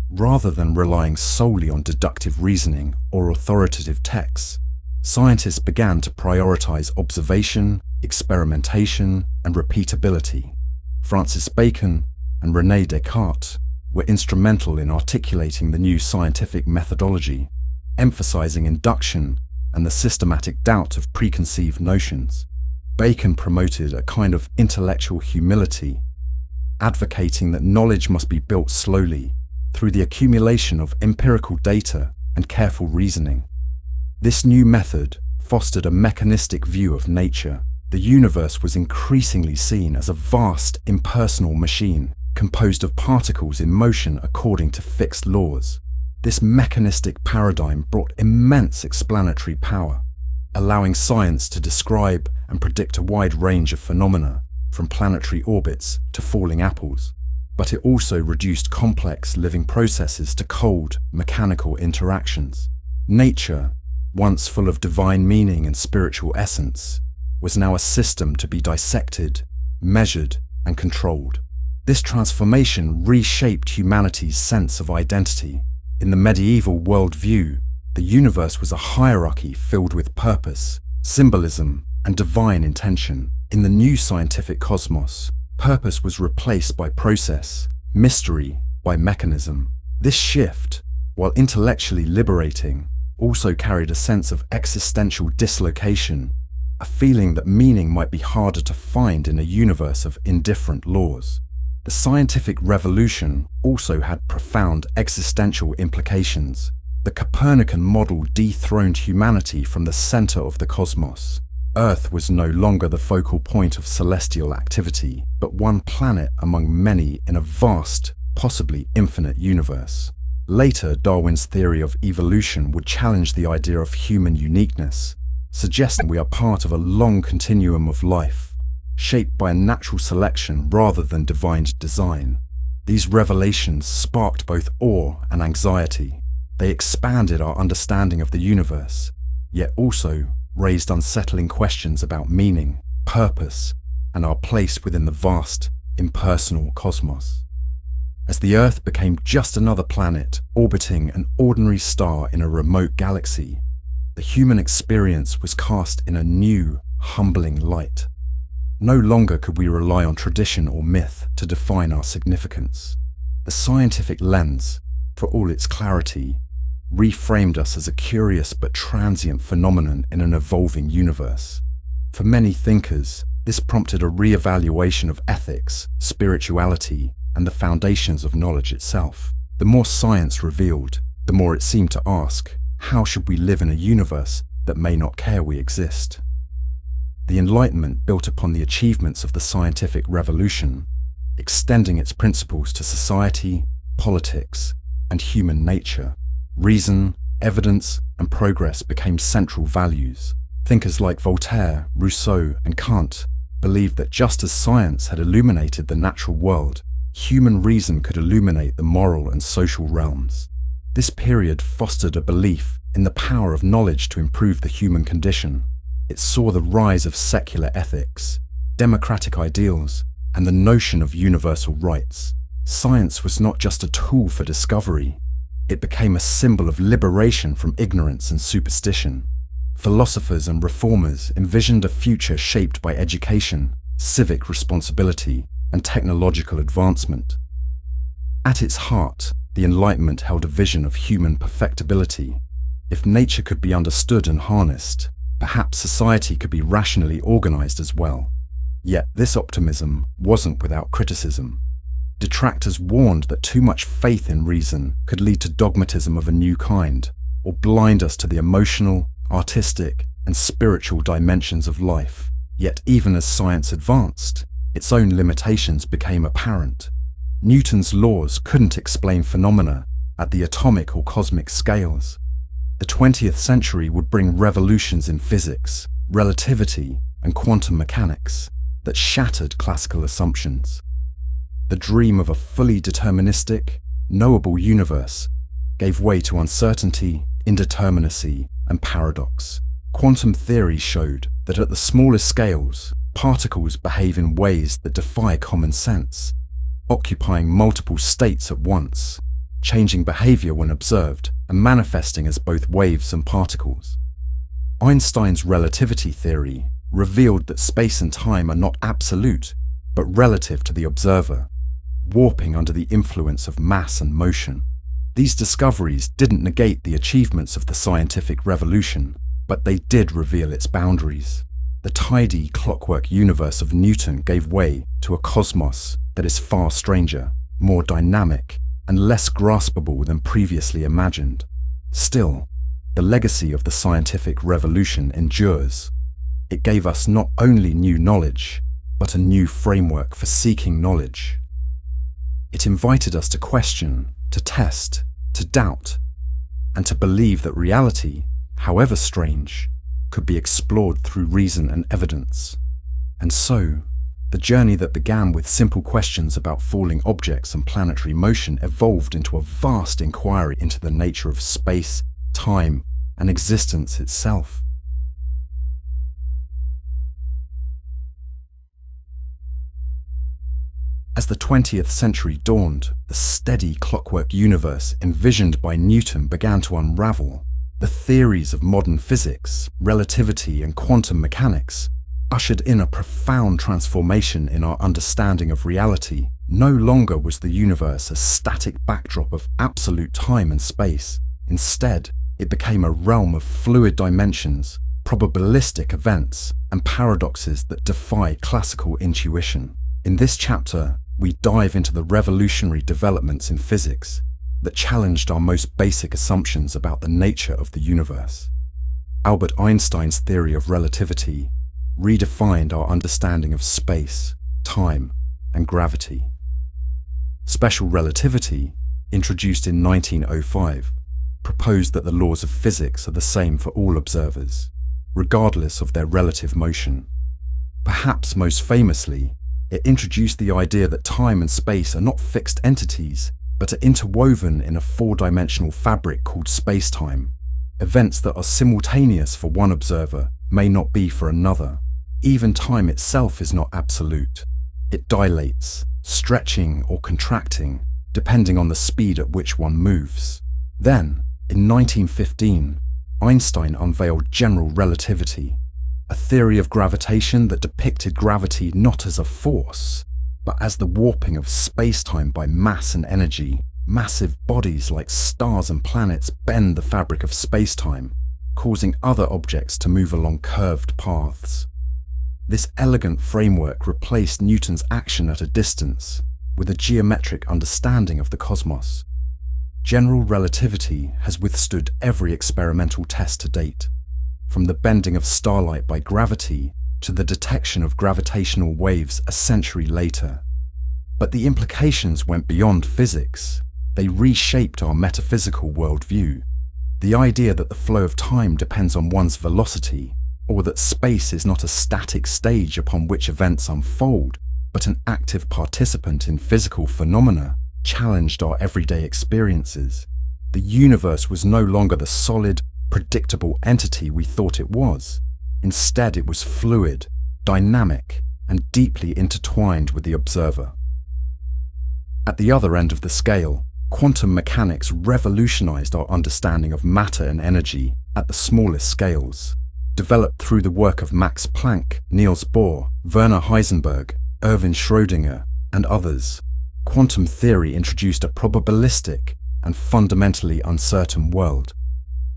Rather than relying solely on deductive reasoning or authoritative texts, scientists began to prioritize observation, experimentation, and repeatability. Francis Bacon and René Descartes were instrumental in articulating the new scientific methodology, emphasizing induction and the systematic doubt of preconceived notions. Bacon promoted a kind of intellectual humility, advocating that knowledge must be built slowly through the accumulation of empirical data and careful reasoning. This new method fostered a mechanistic view of nature. The universe was increasingly seen as a vast, impersonal machine composed of particles in motion according to fixed laws. This mechanistic paradigm brought immense explanatory power, allowing science to describe and predict a wide range of phenomena, from planetary orbits to falling apples. But it also reduced complex living processes to cold, mechanical interactions. Nature, once full of divine meaning and spiritual essence, was now a system to be dissected, measured, and controlled. This transformation reshaped humanity's sense of identity. In the medieval worldview, the universe was a hierarchy filled with purpose, symbolism, and divine intention. In the new scientific cosmos, purpose was replaced by process, mystery by mechanism. This shift, while intellectually liberating, also carried a sense of existential dislocation, a feeling that meaning might be harder to find in a universe of indifferent laws. The scientific revolution also had profound existential implications. The Copernican model dethroned humanity from the center of the cosmos. Earth was no longer the focal point of celestial activity, but one planet among many in a vast, possibly infinite universe. Later, Darwin's theory of evolution would challenge the idea of human uniqueness, suggesting we are part of a long continuum of life, shaped by a natural selection rather than divine design. These revelations sparked both awe and anxiety. They expanded our understanding of the universe, yet also raised unsettling questions about meaning, purpose, and our place within the vast, impersonal cosmos. As the Earth became just another planet orbiting an ordinary star in a remote galaxy, the human experience was cast in a new, humbling light. No longer could we rely on tradition or myth to define our significance. The scientific lens, for all its clarity, reframed us as a curious but transient phenomenon in an evolving universe. For many thinkers, this prompted a re-evaluation of ethics, spirituality, and the foundations of knowledge itself. The more science revealed, the more it seemed to ask, how should we live in a universe that may not care we exist? The Enlightenment built upon the achievements of the scientific revolution, extending its principles to society, politics, and human nature. Reason, evidence, and progress became central values. Thinkers like Voltaire, Rousseau, and Kant believed that just as science had illuminated the natural world, human reason could illuminate the moral and social realms. This period fostered a belief in the power of knowledge to improve the human condition. It saw the rise of secular ethics, democratic ideals, and the notion of universal rights. Science was not just a tool for discovery. It became a symbol of liberation from ignorance and superstition. Philosophers and reformers envisioned a future shaped by education, civic responsibility, and technological advancement. At its heart, the Enlightenment held a vision of human perfectibility. If nature could be understood and harnessed, perhaps society could be rationally organized as well. Yet this optimism wasn't without criticism. Detractors warned that too much faith in reason could lead to dogmatism of a new kind, or blind us to the emotional, artistic, and spiritual dimensions of life. Yet even as science advanced, its own limitations became apparent. Newton's laws couldn't explain phenomena at the atomic or cosmic scales. The 20th century would bring revolutions in physics, relativity, and quantum mechanics that shattered classical assumptions. The dream of a fully deterministic, knowable universe gave way to uncertainty, indeterminacy, and paradox. Quantum theory showed that at the smallest scales, particles behave in ways that defy common sense, occupying multiple states at once, changing behavior when observed, and manifesting as both waves and particles. Einstein's relativity theory revealed that space and time are not absolute, but relative to the observer, warping under the influence of mass and motion. These discoveries didn't negate the achievements of the scientific revolution, but they did reveal its boundaries. The tidy, clockwork universe of Newton gave way to a cosmos that is far stranger, more dynamic, and less graspable than previously imagined. Still, the legacy of the scientific revolution endures. It gave us not only new knowledge, but a new framework for seeking knowledge. It invited us to question, to test, to doubt, and to believe that reality, however strange, could be explored through reason and evidence. And so, the journey that began with simple questions about falling objects and planetary motion evolved into a vast inquiry into the nature of space, time, and existence itself. As the 20th century dawned, the steady clockwork universe envisioned by Newton began to unravel. The theories of modern physics, relativity, and quantum mechanics ushered in a profound transformation in our understanding of reality. No longer was the universe a static backdrop of absolute time and space. Instead, it became a realm of fluid dimensions, probabilistic events, and paradoxes that defy classical intuition. In this chapter, we dive into the revolutionary developments in physics that challenged our most basic assumptions about the nature of the universe. Albert Einstein's theory of relativity redefined our understanding of space, time, and gravity. Special relativity, introduced in 1905, proposed that the laws of physics are the same for all observers, regardless of their relative motion. Perhaps most famously, it introduced the idea that time and space are not fixed entities, but are interwoven in a four-dimensional fabric called space-time. Events that are simultaneous for one observer may not be for another. Even time itself is not absolute. It dilates, stretching or contracting, depending on the speed at which one moves. Then, in 1915, Einstein unveiled general relativity, a theory of gravitation that depicted gravity not as a force, but as the warping of space-time by mass and energy. Massive bodies like stars and planets bend the fabric of space-time, causing other objects to move along curved paths. This elegant framework replaced Newton's action at a distance with a geometric understanding of the cosmos. General relativity has withstood every experimental test to date, from the bending of starlight by gravity to the detection of gravitational waves a century later. But the implications went beyond physics. They reshaped our metaphysical worldview. The idea that the flow of time depends on one's velocity, or that space is not a static stage upon which events unfold, but an active participant in physical phenomena, challenged our everyday experiences. The universe was no longer the solid, predictable entity we thought it was. Instead, it was fluid, dynamic, and deeply intertwined with the observer. At the other end of the scale, quantum mechanics revolutionized our understanding of matter and energy at the smallest scales. Developed through the work of Max Planck, Niels Bohr, Werner Heisenberg, Erwin Schrödinger, and others, quantum theory introduced a probabilistic and fundamentally uncertain world.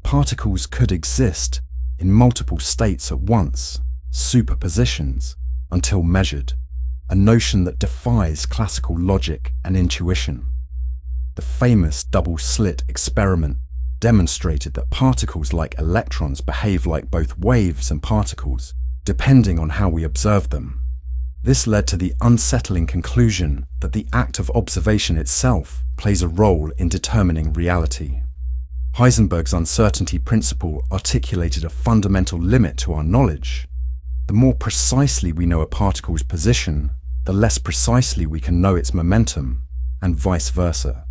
Particles could exist in multiple states at once, superpositions, until measured, a notion that defies classical logic and intuition. The famous double-slit experiment demonstrated that particles like electrons behave like both waves and particles, depending on how we observe them. This led to the unsettling conclusion that the act of observation itself plays a role in determining reality. Heisenberg's uncertainty principle articulated a fundamental limit to our knowledge. The more precisely we know a particle's position, the less precisely we can know its momentum, and vice versa.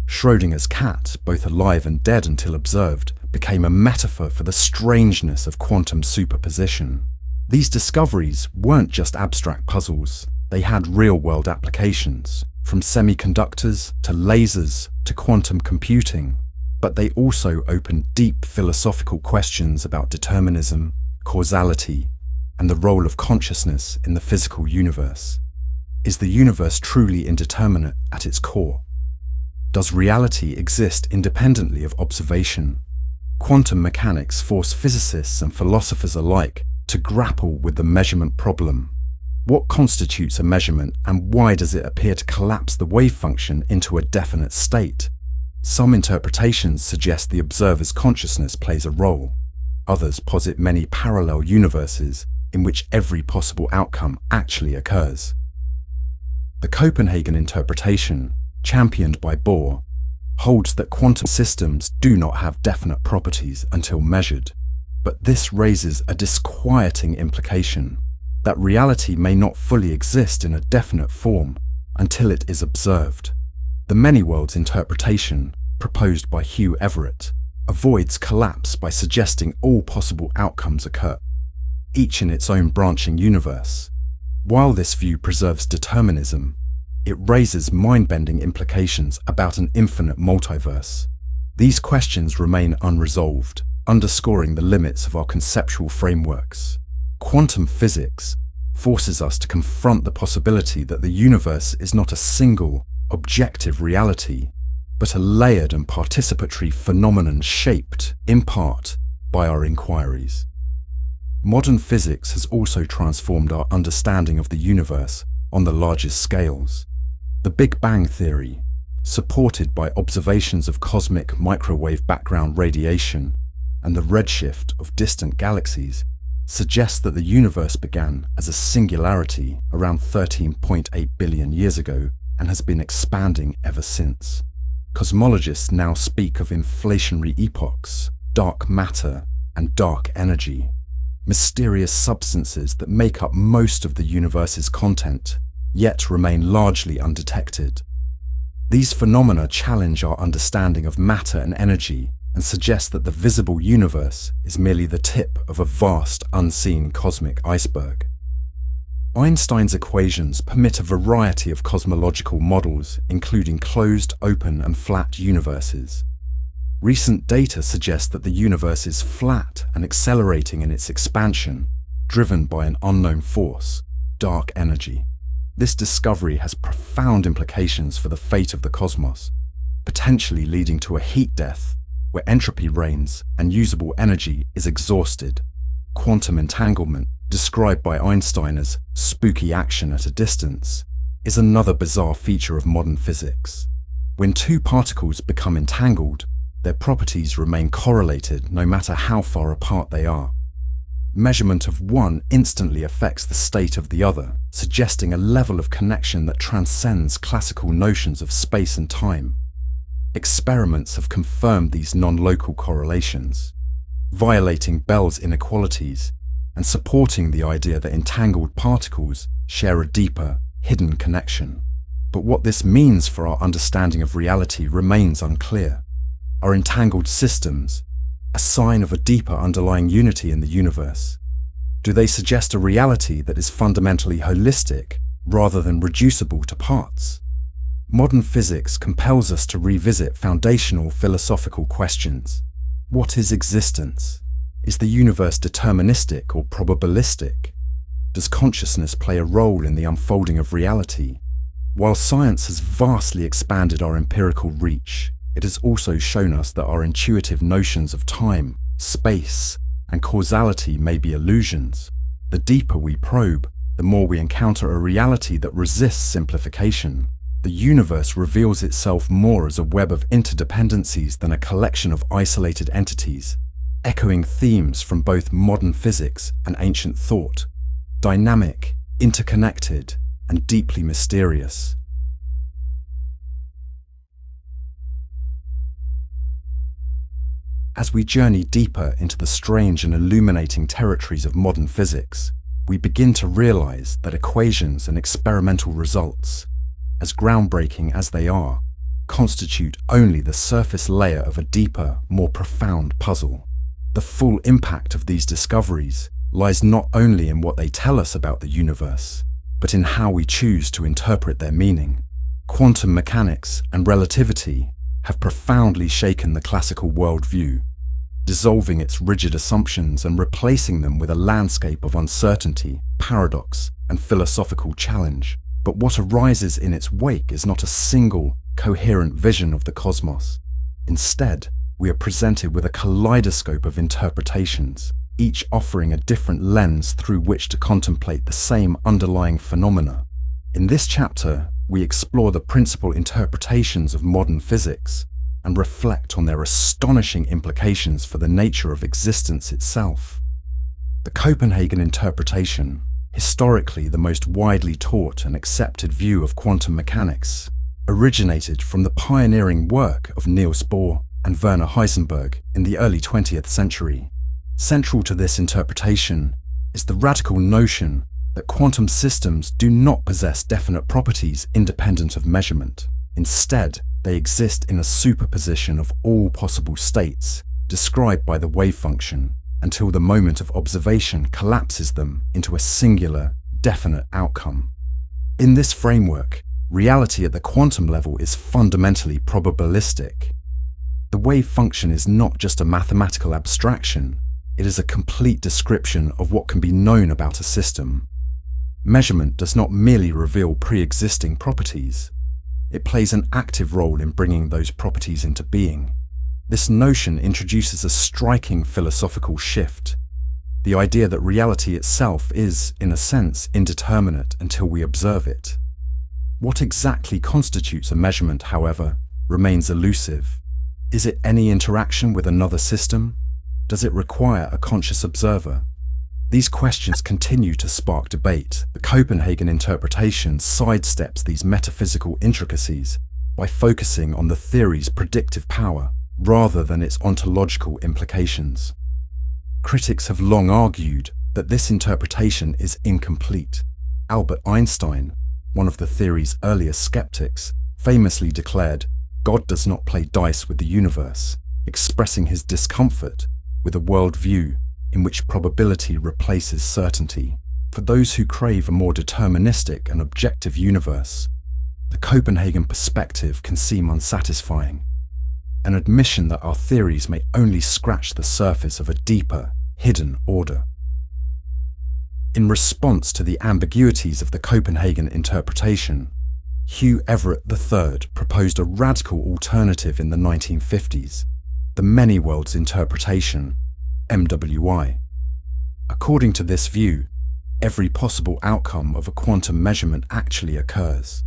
Schrödinger's cat, both alive and dead until observed, became a metaphor for the strangeness of quantum superposition. These discoveries weren't just abstract puzzles, they had real-world applications, from semiconductors to lasers to quantum computing. But they also opened deep philosophical questions about determinism, causality, and the role of consciousness in the physical universe. Is the universe truly indeterminate at its core? Does reality exist independently of observation? Quantum mechanics force physicists and philosophers alike to grapple with the measurement problem. What constitutes a measurement, and why does it appear to collapse the wave function into a definite state? Some interpretations suggest the observer's consciousness plays a role. Others posit many parallel universes in which every possible outcome actually occurs. The Copenhagen interpretation, championed by Bohr, holds that quantum systems do not have definite properties until measured. But this raises a disquieting implication, that reality may not fully exist in a definite form until it is observed. The many-worlds interpretation, proposed by Hugh Everett, avoids collapse by suggesting all possible outcomes occur, each in its own branching universe. While this view preserves determinism, it raises mind-bending implications about an infinite multiverse. These questions remain unresolved, underscoring the limits of our conceptual frameworks. Quantum physics forces us to confront the possibility that the universe is not a single, objective reality, but a layered and participatory phenomenon shaped, in part, by our inquiries. Modern physics has also transformed our understanding of the universe on the largest scales. The Big Bang theory, supported by observations of cosmic microwave background radiation and the redshift of distant galaxies, suggests that the universe began as a singularity around 13.8 billion years ago and has been expanding ever since. Cosmologists now speak of inflationary epochs, dark matter, and dark energy, mysterious substances that make up most of the universe's content, yet remain largely undetected. These phenomena challenge our understanding of matter and energy and suggest that the visible universe is merely the tip of a vast, unseen cosmic iceberg. Einstein's equations permit a variety of cosmological models, including closed, open, and flat universes. Recent data suggest that the universe is flat and accelerating in its expansion, driven by an unknown force, dark energy. This discovery has profound implications for the fate of the cosmos, potentially leading to a heat death where entropy reigns and usable energy is exhausted. Quantum entanglement, described by Einstein as spooky action at a distance, is another bizarre feature of modern physics. When two particles become entangled, their properties remain correlated no matter how far apart they are. Measurement of one instantly affects the state of the other, suggesting a level of connection that transcends classical notions of space and time. Experiments have confirmed these non-local correlations, violating Bell's inequalities and supporting the idea that entangled particles share a deeper, hidden connection. But what this means for our understanding of reality remains unclear. Are entangled systems a sign of a deeper underlying unity in the universe? Do they suggest a reality that is fundamentally holistic rather than reducible to parts? Modern physics compels us to revisit foundational philosophical questions. What is existence? Is the universe deterministic or probabilistic? Does consciousness play a role in the unfolding of reality? While science has vastly expanded our empirical reach, it has also shown us that our intuitive notions of time, space, and causality may be illusions. The deeper we probe, the more we encounter a reality that resists simplification. The universe reveals itself more as a web of interdependencies than a collection of isolated entities, echoing themes from both modern physics and ancient thought: dynamic, interconnected, and deeply mysterious. As we journey deeper into the strange and illuminating territories of modern physics, we begin to realize that equations and experimental results, as groundbreaking as they are, constitute only the surface layer of a deeper, more profound puzzle. The full impact of these discoveries lies not only in what they tell us about the universe, but in how we choose to interpret their meaning. Quantum mechanics and relativity have profoundly shaken the classical worldview, dissolving its rigid assumptions and replacing them with a landscape of uncertainty, paradox, and philosophical challenge. But what arises in its wake is not a single, coherent vision of the cosmos. Instead, we are presented with a kaleidoscope of interpretations, each offering a different lens through which to contemplate the same underlying phenomena. In this chapter, we explore the principal interpretations of modern physics and reflect on their astonishing implications for the nature of existence itself. The Copenhagen interpretation, historically the most widely taught and accepted view of quantum mechanics, originated from the pioneering work of Niels Bohr and Werner Heisenberg in the early 20th century. Central to this interpretation is the radical notion that quantum systems do not possess definite properties independent of measurement. Instead, they exist in a superposition of all possible states, described by the wave function, until the moment of observation collapses them into a singular, definite outcome. In this framework, reality at the quantum level is fundamentally probabilistic. The wave function is not just a mathematical abstraction, it is a complete description of what can be known about a system. Measurement does not merely reveal pre-existing properties, it plays an active role in bringing those properties into being. This notion introduces a striking philosophical shift, the idea that reality itself is, in a sense, indeterminate until we observe it. What exactly constitutes a measurement, however, remains elusive. Is it any interaction with another system? Does it require a conscious observer? These questions continue to spark debate. The Copenhagen interpretation sidesteps these metaphysical intricacies by focusing on the theory's predictive power rather than its ontological implications. Critics have long argued that this interpretation is incomplete. Albert Einstein, one of the theory's earliest skeptics, famously declared, "God does not play dice with the universe," expressing his discomfort with a worldview in which probability replaces certainty. For those who crave a more deterministic and objective universe, the Copenhagen perspective can seem unsatisfying, an admission that our theories may only scratch the surface of a deeper, hidden order. In response to the ambiguities of the Copenhagen interpretation, Hugh Everett III proposed a radical alternative in the 1950s, the many worlds interpretation, MWI. According to this view, every possible outcome of a quantum measurement actually occurs,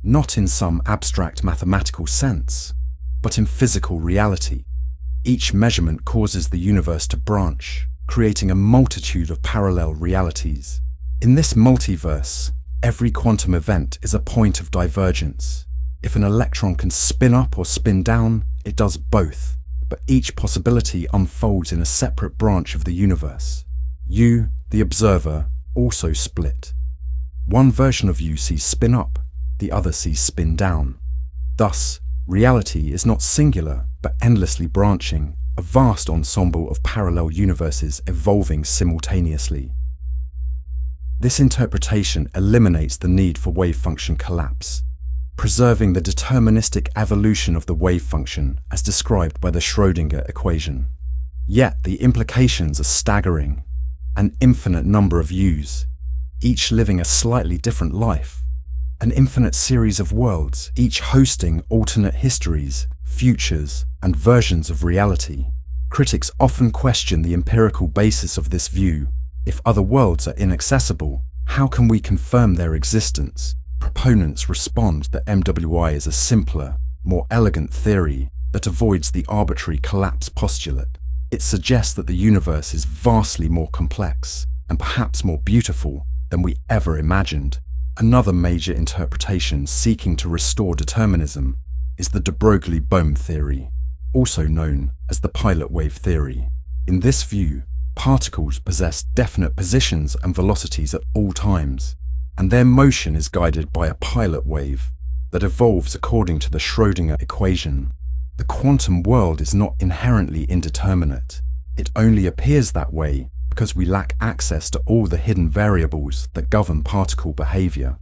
not in some abstract mathematical sense, but in physical reality. Each measurement causes the universe to branch, creating a multitude of parallel realities. In this multiverse, every quantum event is a point of divergence. If an electron can spin up or spin down, it does both, but each possibility unfolds in a separate branch of the universe. You, the observer, also split. One version of you sees spin up, the other sees spin down. Thus, reality is not singular, but endlessly branching, a vast ensemble of parallel universes evolving simultaneously. This interpretation eliminates the need for wave function collapse, preserving the deterministic evolution of the wave function as described by the Schrödinger equation. Yet the implications are staggering. An infinite number of yous, each living a slightly different life. An infinite series of worlds, each hosting alternate histories, futures, and versions of reality. Critics often question the empirical basis of this view. If other worlds are inaccessible, how can we confirm their existence? Proponents respond that MWI is a simpler, more elegant theory that avoids the arbitrary collapse postulate. It suggests that the universe is vastly more complex and perhaps more beautiful than we ever imagined. Another major interpretation seeking to restore determinism is the de Broglie-Bohm theory, also known as the pilot wave theory. In this view, particles possess definite positions and velocities at all times, and their motion is guided by a pilot wave that evolves according to the Schrödinger equation. The quantum world is not inherently indeterminate. It only appears that way because we lack access to all the hidden variables that govern particle behavior.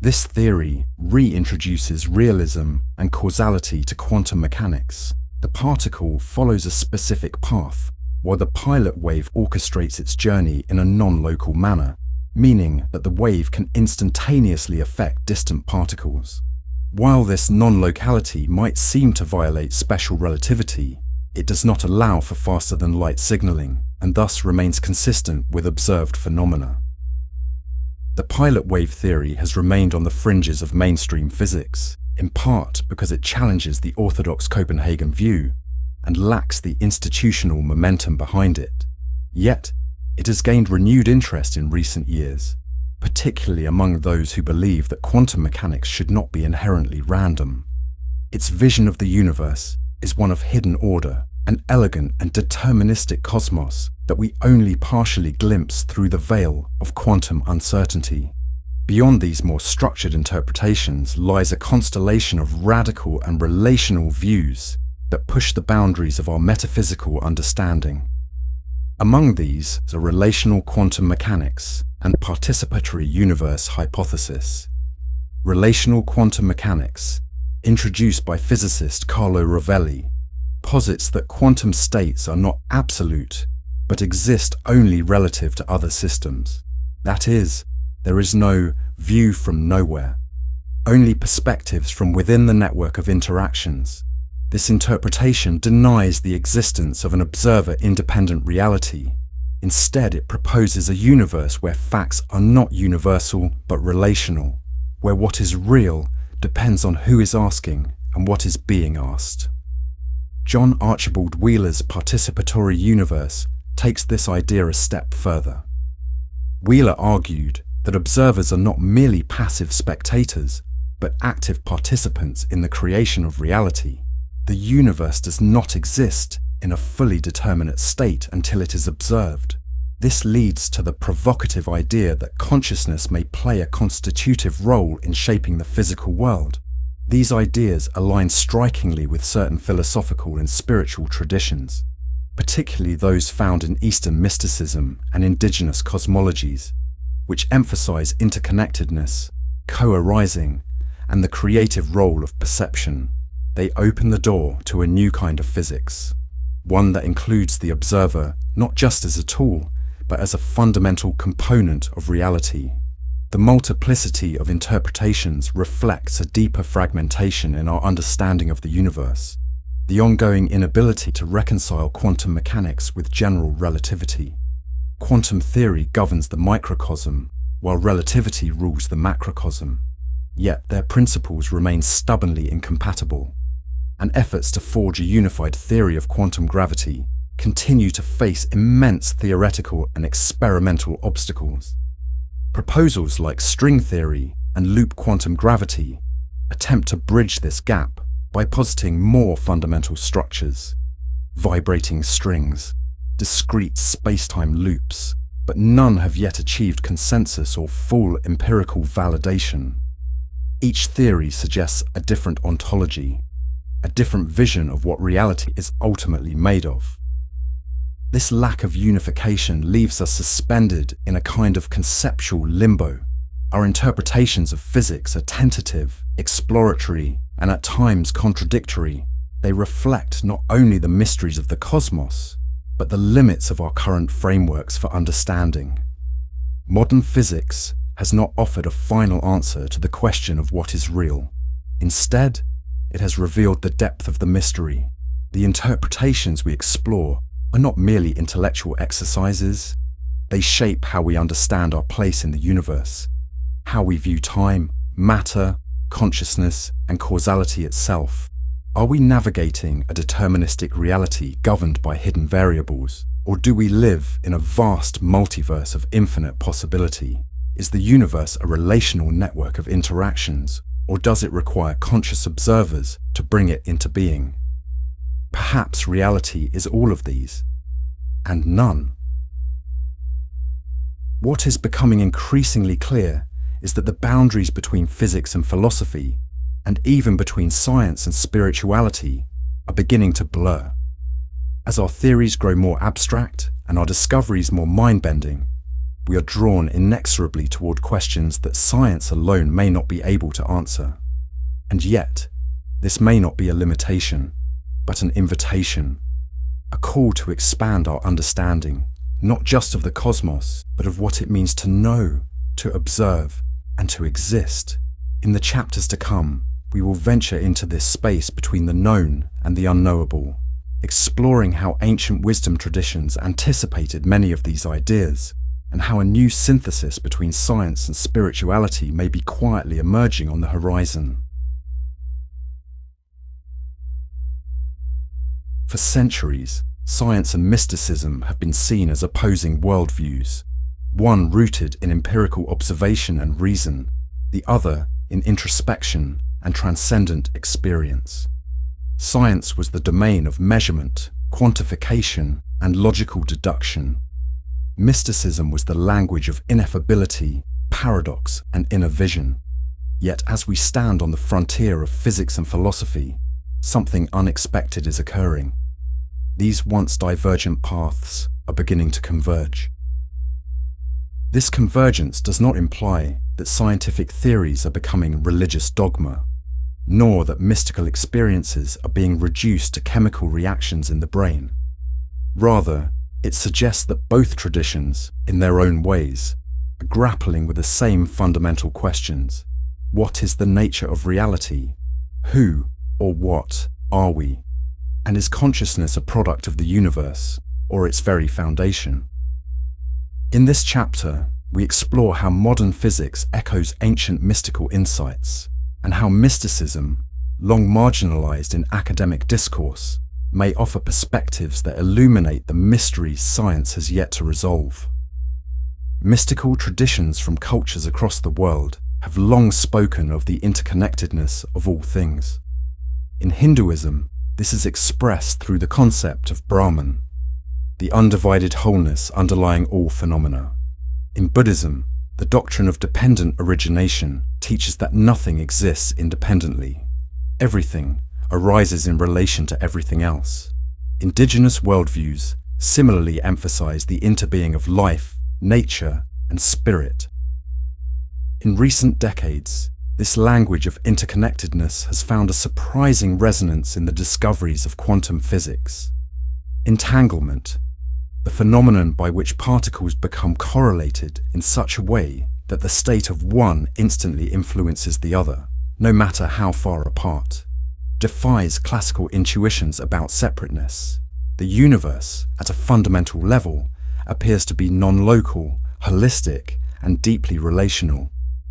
This theory reintroduces realism and causality to quantum mechanics. The particle follows a specific path, while the pilot wave orchestrates its journey in a non-local manner, meaning that the wave can instantaneously affect distant particles. While this non-locality might seem to violate special relativity, it does not allow for faster-than-light signaling, and thus remains consistent with observed phenomena. The pilot wave theory has remained on the fringes of mainstream physics, in part because it challenges the orthodox Copenhagen view and lacks the institutional momentum behind it. Yet, it has gained renewed interest in recent years, particularly among those who believe that quantum mechanics should not be inherently random. Its vision of the universe is one of hidden order, an elegant and deterministic cosmos that we only partially glimpse through the veil of quantum uncertainty. Beyond these more structured interpretations lies a constellation of radical and relational views that push the boundaries of our metaphysical understanding. Among these are relational quantum mechanics and participatory universe hypothesis. Relational quantum mechanics, introduced by physicist Carlo Rovelli, posits that quantum states are not absolute, but exist only relative to other systems. That is, there is no view from nowhere, only perspectives from within the network of interactions. This interpretation denies the existence of an observer-independent reality. Instead, it proposes a universe where facts are not universal but relational, where what is real depends on who is asking and what is being asked. John Archibald Wheeler's participatory universe takes this idea a step further. Wheeler argued that observers are not merely passive spectators, but active participants in the creation of reality. The universe does not exist in a fully determinate state until it is observed. This leads to the provocative idea that consciousness may play a constitutive role in shaping the physical world. These ideas align strikingly with certain philosophical and spiritual traditions, particularly those found in Eastern mysticism and indigenous cosmologies, which emphasize interconnectedness, co-arising, and the creative role of perception. They open the door to a new kind of physics, one that includes the observer not just as a tool, but as a fundamental component of reality. The multiplicity of interpretations reflects a deeper fragmentation in our understanding of the universe, the ongoing inability to reconcile quantum mechanics with general relativity. Quantum theory governs the microcosm, while relativity rules the macrocosm. Yet their principles remain stubbornly incompatible, and efforts to forge a unified theory of quantum gravity continue to face immense theoretical and experimental obstacles. Proposals like string theory and loop quantum gravity attempt to bridge this gap by positing more fundamental structures, vibrating strings, discrete space-time loops, but none have yet achieved consensus or full empirical validation. Each theory suggests a different ontology, a different vision of what reality is ultimately made of. This lack of unification leaves us suspended in a kind of conceptual limbo. Our interpretations of physics are tentative, exploratory, and at times contradictory. They reflect not only the mysteries of the cosmos, but the limits of our current frameworks for understanding. Modern physics has not offered a final answer to the question of what is real. Instead, it has revealed the depth of the mystery. The interpretations we explore are not merely intellectual exercises. They shape how we understand our place in the universe, how we view time, matter, consciousness, and causality itself. Are we navigating a deterministic reality governed by hidden variables, or do we live in a vast multiverse of infinite possibility? Is the universe a relational network of interactions, or does it require conscious observers to bring it into being? Perhaps reality is all of these, and none. What is becoming increasingly clear is that the boundaries between physics and philosophy, and even between science and spirituality, are beginning to blur. As our theories grow more abstract and our discoveries more mind-bending, we are drawn inexorably toward questions that science alone may not be able to answer. And yet, this may not be a limitation, but an invitation, a call to expand our understanding, not just of the cosmos, but of what it means to know, to observe, and to exist. In the chapters to come, we will venture into this space between the known and the unknowable, exploring how ancient wisdom traditions anticipated many of these ideas, and how a new synthesis between science and spirituality may be quietly emerging on the horizon. For centuries, science and mysticism have been seen as opposing worldviews, one rooted in empirical observation and reason, the other in introspection and transcendent experience. Science was the domain of measurement, quantification, and logical deduction. Mysticism was the language of ineffability, paradox, and inner vision. Yet as we stand on the frontier of physics and philosophy, something unexpected is occurring. These once divergent paths are beginning to converge. This convergence does not imply that scientific theories are becoming religious dogma, nor that mystical experiences are being reduced to chemical reactions in the brain. Rather, it suggests that both traditions, in their own ways, are grappling with the same fundamental questions. What is the nature of reality? Who or what are we? And is consciousness a product of the universe, or its very foundation? In this chapter, we explore how modern physics echoes ancient mystical insights, and how mysticism, long marginalized in academic discourse, may offer perspectives that illuminate the mysteries science has yet to resolve. Mystical traditions from cultures across the world have long spoken of the interconnectedness of all things. In Hinduism, this is expressed through the concept of Brahman, the undivided wholeness underlying all phenomena. In Buddhism, the doctrine of dependent origination teaches that nothing exists independently. Everything arises in relation to everything else. Indigenous worldviews similarly emphasize the interbeing of life, nature, and spirit. In recent decades, this language of interconnectedness has found a surprising resonance in the discoveries of quantum physics. Entanglement, the phenomenon by which particles become correlated in such a way that the state of one instantly influences the other, no matter how far apart, defies classical intuitions about separateness. The universe, at a fundamental level, appears to be non-local, holistic, and deeply relational.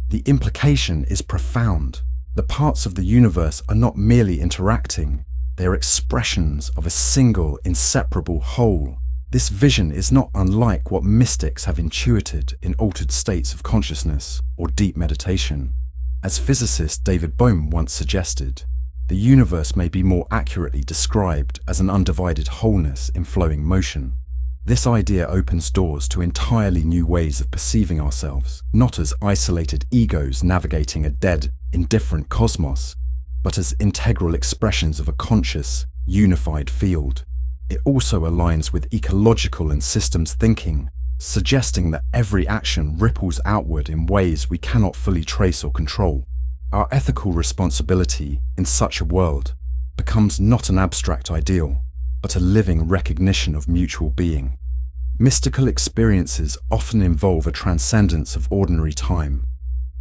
The implication is profound. The parts of the universe are not merely interacting, they are expressions of a single, inseparable whole. This vision is not unlike what mystics have intuited in altered states of consciousness or deep meditation. As physicist David Bohm once suggested, the universe may be more accurately described as an undivided wholeness in flowing motion. This idea opens doors to entirely new ways of perceiving ourselves, not as isolated egos navigating a dead, indifferent cosmos, but as integral expressions of a conscious, unified field. It also aligns with ecological and systems thinking, suggesting that every action ripples outward in ways we cannot fully trace or control. Our ethical responsibility in such a world becomes not an abstract ideal, but a living recognition of mutual being. Mystical experiences often involve a transcendence of ordinary time.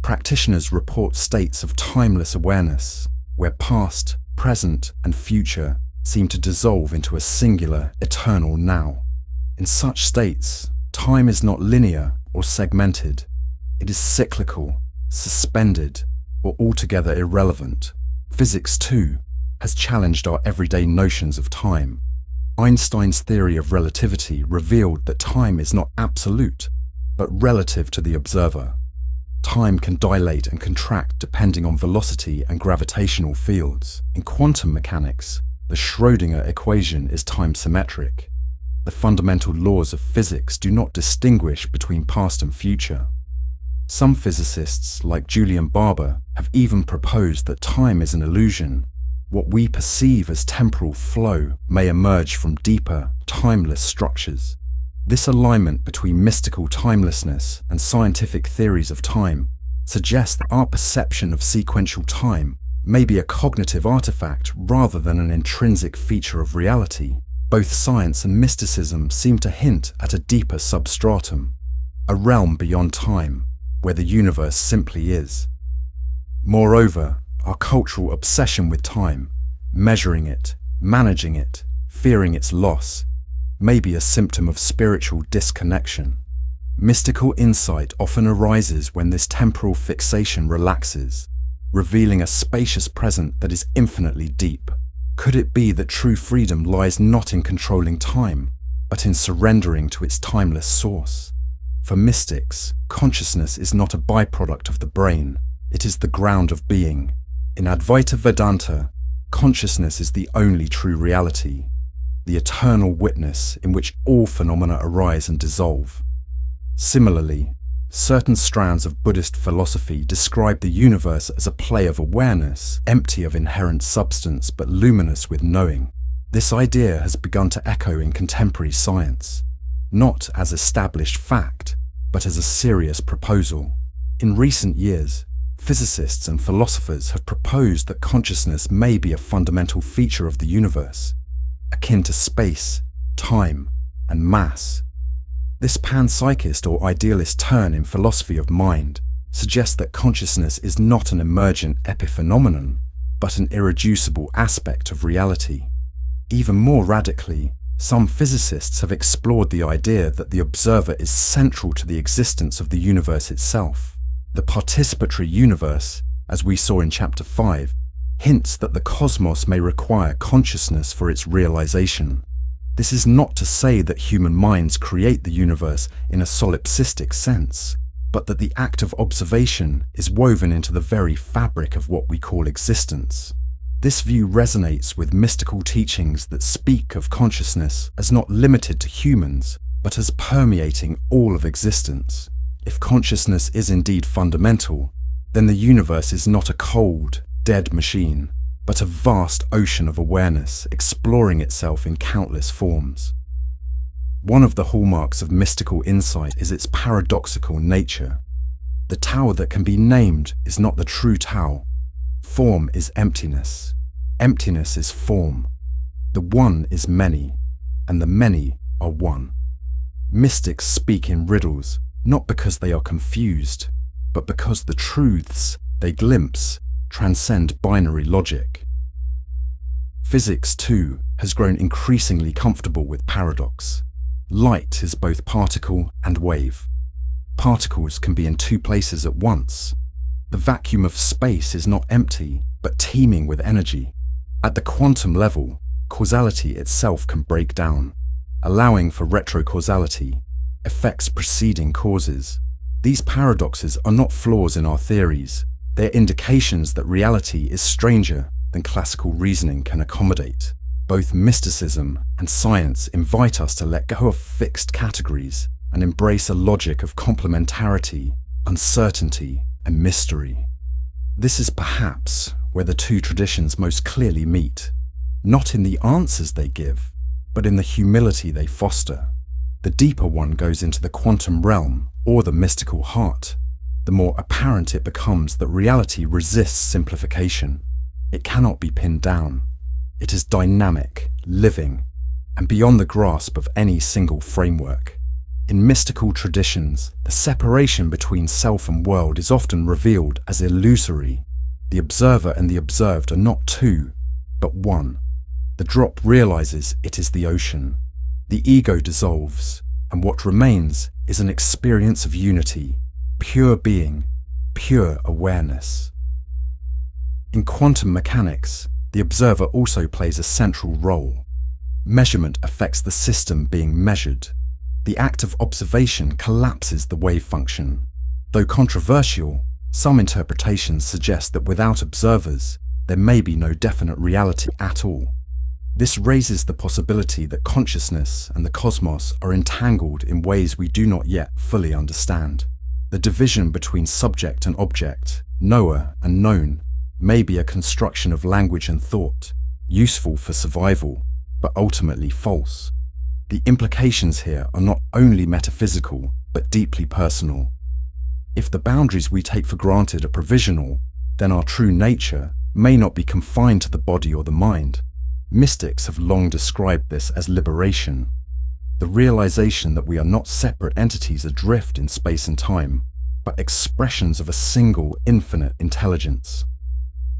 Practitioners report states of timeless awareness, where past, present, and future seem to dissolve into a singular, eternal now. In such states, time is not linear or segmented. It is cyclical, suspended, or altogether irrelevant. Physics, too, has challenged our everyday notions of time. Einstein's theory of relativity revealed that time is not absolute, but relative to the observer. Time can dilate and contract depending on velocity and gravitational fields. In quantum mechanics, the Schrödinger equation is time-symmetric. The fundamental laws of physics do not distinguish between past and future. Some physicists, like Julian Barber, have even proposed that time is an illusion. What we perceive as temporal flow may emerge from deeper, timeless structures. This alignment between mystical timelessness and scientific theories of time suggests that our perception of sequential time may be a cognitive artifact rather than an intrinsic feature of reality. Both science and mysticism seem to hint at a deeper substratum, a realm beyond time, where the universe simply is. Moreover, our cultural obsession with time, measuring it, managing it, fearing its loss, may be a symptom of spiritual disconnection. Mystical insight often arises when this temporal fixation relaxes, revealing a spacious present that is infinitely deep. Could it be that true freedom lies not in controlling time, but in surrendering to its timeless source? For mystics, consciousness is not a byproduct of the brain, it is the ground of being. In Advaita Vedanta, consciousness is the only true reality, the eternal witness in which all phenomena arise and dissolve. Similarly, certain strands of Buddhist philosophy describe the universe as a play of awareness, empty of inherent substance but luminous with knowing. This idea has begun to echo in contemporary science, not as established fact, but as a serious proposal. In recent years, physicists and philosophers have proposed that consciousness may be a fundamental feature of the universe, akin to space, time, and mass. This panpsychist or idealist turn in philosophy of mind suggests that consciousness is not an emergent epiphenomenon, but an irreducible aspect of reality. Even more radically, some physicists have explored the idea that the observer is central to the existence of the universe itself. The participatory universe, as we saw in Chapter 5, hints that the cosmos may require consciousness for its realization. This is not to say that human minds create the universe in a solipsistic sense, but that the act of observation is woven into the very fabric of what we call existence. This view resonates with mystical teachings that speak of consciousness as not limited to humans, but as permeating all of existence. If consciousness is indeed fundamental, then the universe is not a cold, dead machine, but a vast ocean of awareness exploring itself in countless forms. One of the hallmarks of mystical insight is its paradoxical nature. The Tao that can be named is not the true Tao. Form is emptiness. Emptiness is form. The one is many, and the many are one. Mystics speak in riddles, not because they are confused, but because the truths they glimpse transcend binary logic. Physics, too, has grown increasingly comfortable with paradox. Light is both particle and wave. Particles can be in two places at once. The vacuum of space is not empty, but teeming with energy. At the quantum level, causality itself can break down, allowing for retrocausality, effects preceding causes. These paradoxes are not flaws in our theories. They're indications that reality is stranger than classical reasoning can accommodate. Both mysticism and science invite us to let go of fixed categories and embrace a logic of complementarity, uncertainty, and mystery. This is perhaps where the two traditions most clearly meet, not in the answers they give, but in the humility they foster. The deeper one goes into the quantum realm or the mystical heart, the more apparent it becomes that reality resists simplification. It cannot be pinned down. It is dynamic, living, and beyond the grasp of any single framework. In mystical traditions, the separation between self and world is often revealed as illusory. The observer and the observed are not two, but one. The drop realizes it is the ocean. The ego dissolves, and what remains is an experience of unity, pure being, pure awareness. In quantum mechanics, the observer also plays a central role. Measurement affects the system being measured. The act of observation collapses the wave function. Though controversial, some interpretations suggest that without observers, there may be no definite reality at all. This raises the possibility that consciousness and the cosmos are entangled in ways we do not yet fully understand. The division between subject and object, knower and known, may be a construction of language and thought, useful for survival, but ultimately false. The implications here are not only metaphysical, but deeply personal. If the boundaries we take for granted are provisional, then our true nature may not be confined to the body or the mind. Mystics have long described this as liberation, the realization that we are not separate entities adrift in space and time, but expressions of a single, infinite intelligence.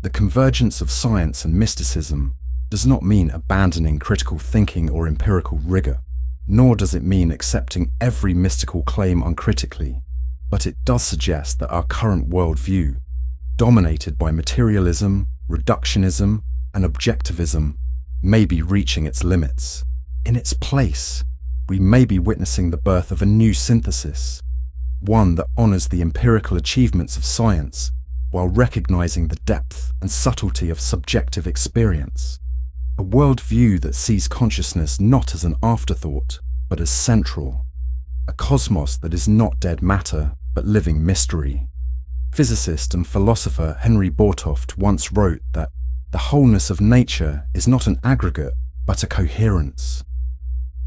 The convergence of science and mysticism does not mean abandoning critical thinking or empirical rigor, nor does it mean accepting every mystical claim uncritically, but it does suggest that our current worldview, dominated by materialism, reductionism, and objectivism, may be reaching its limits. In its place, we may be witnessing the birth of a new synthesis, one that honors the empirical achievements of science while recognizing the depth and subtlety of subjective experience. A worldview that sees consciousness not as an afterthought, but as central. A cosmos that is not dead matter, but living mystery. Physicist and philosopher Henry Bortoft once wrote that the wholeness of nature is not an aggregate, but a coherence.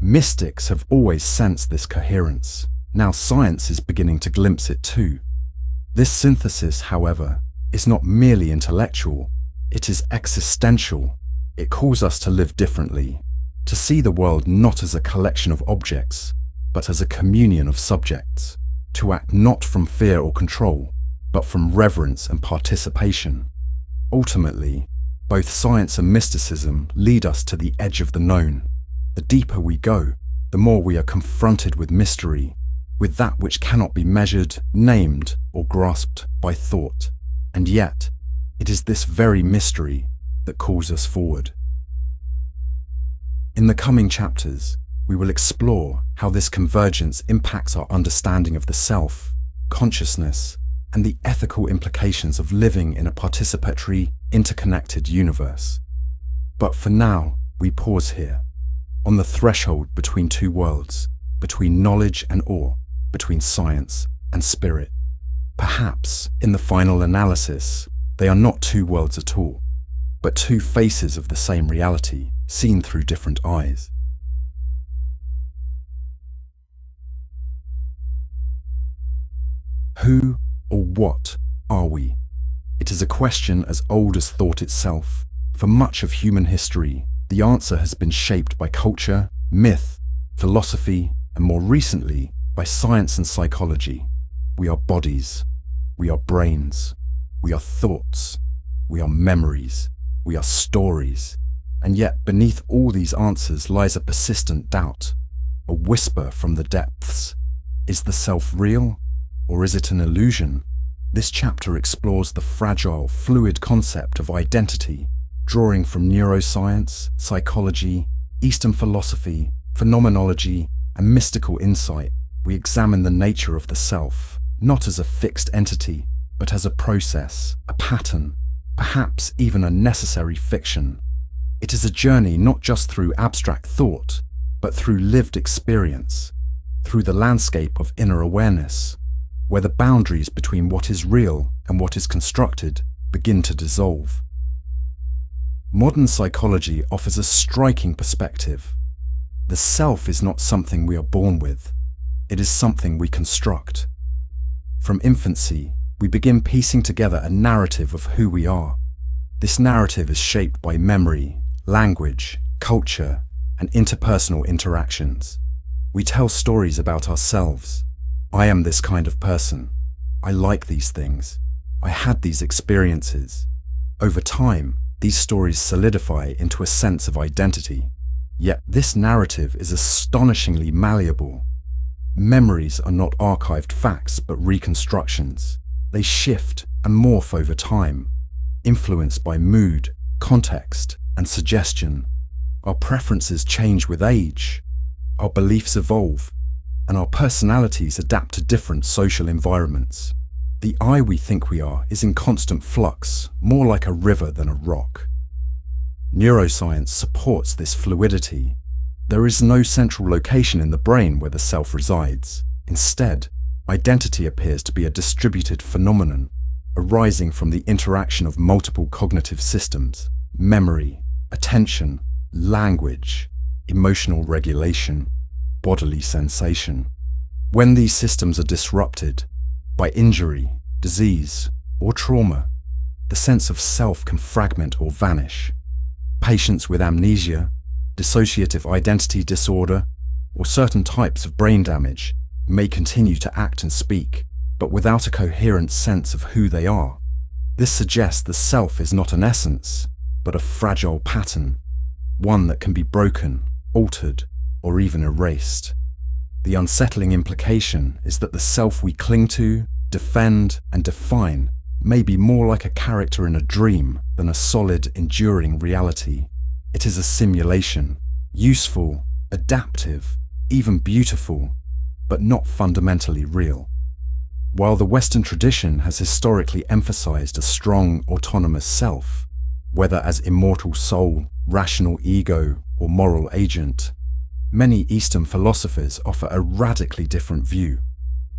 Mystics have always sensed this coherence. Now science is beginning to glimpse it too. This synthesis, however, is not merely intellectual, it is existential. It calls us to live differently, to see the world not as a collection of objects, but as a communion of subjects, to act not from fear or control, but from reverence and participation. Ultimately, both science and mysticism lead us to the edge of the known. The deeper we go, the more we are confronted with mystery, with that which cannot be measured, named, or grasped by thought. And yet, it is this very mystery that calls us forward. In the coming chapters, we will explore how this convergence impacts our understanding of the self, consciousness, and the ethical implications of living in a participatory, interconnected universe. But for now, we pause here, on the threshold between two worlds, between knowledge and awe, between science and spirit. Perhaps, in the final analysis, they are not two worlds at all, but two faces of the same reality, seen through different eyes. Who or what are we? It is a question as old as thought itself. For much of human history, the answer has been shaped by culture, myth, philosophy, and more recently, by science and psychology. We are bodies. We are brains. We are thoughts. We are memories. We are stories. And yet, beneath all these answers lies a persistent doubt, a whisper from the depths. Is the self real, or is it an illusion? This chapter explores the fragile, fluid concept of identity, drawing from neuroscience, psychology, Eastern philosophy, phenomenology, and mystical insight. We examine the nature of the self, not as a fixed entity, but as a process, a pattern, perhaps even a necessary fiction. It is a journey not just through abstract thought, but through lived experience, through the landscape of inner awareness, where the boundaries between what is real and what is constructed begin to dissolve. Modern psychology offers a striking perspective. The self is not something we are born with. It is something we construct. From infancy, we begin piecing together a narrative of who we are. This narrative is shaped by memory, language, culture, and interpersonal interactions. We tell stories about ourselves. I am this kind of person. I like these things. I had these experiences. Over time, these stories solidify into a sense of identity. Yet this narrative is astonishingly malleable. Memories are not archived facts but reconstructions. They shift and morph over time, influenced by mood, context, and suggestion. Our preferences change with age. Our beliefs evolve, and our personalities adapt to different social environments. The I we think we are is in constant flux, more like a river than a rock. Neuroscience supports this fluidity. There is no central location in the brain where the self resides. Instead, identity appears to be a distributed phenomenon, arising from the interaction of multiple cognitive systems: memory, attention, language, emotional regulation, bodily sensation. When these systems are disrupted by injury, disease, or trauma, the sense of self can fragment or vanish. Patients with amnesia, dissociative identity disorder, or certain types of brain damage may continue to act and speak, but without a coherent sense of who they are. This suggests the self is not an essence, but a fragile pattern, one that can be broken, altered, or even erased. The unsettling implication is that the self we cling to, defend, and define may be more like a character in a dream than a solid, enduring reality. It is a simulation, useful, adaptive, even beautiful, but not fundamentally real. While the Western tradition has historically emphasized a strong, autonomous self, whether as immortal soul, rational ego, or moral agent, many Eastern philosophers offer a radically different view.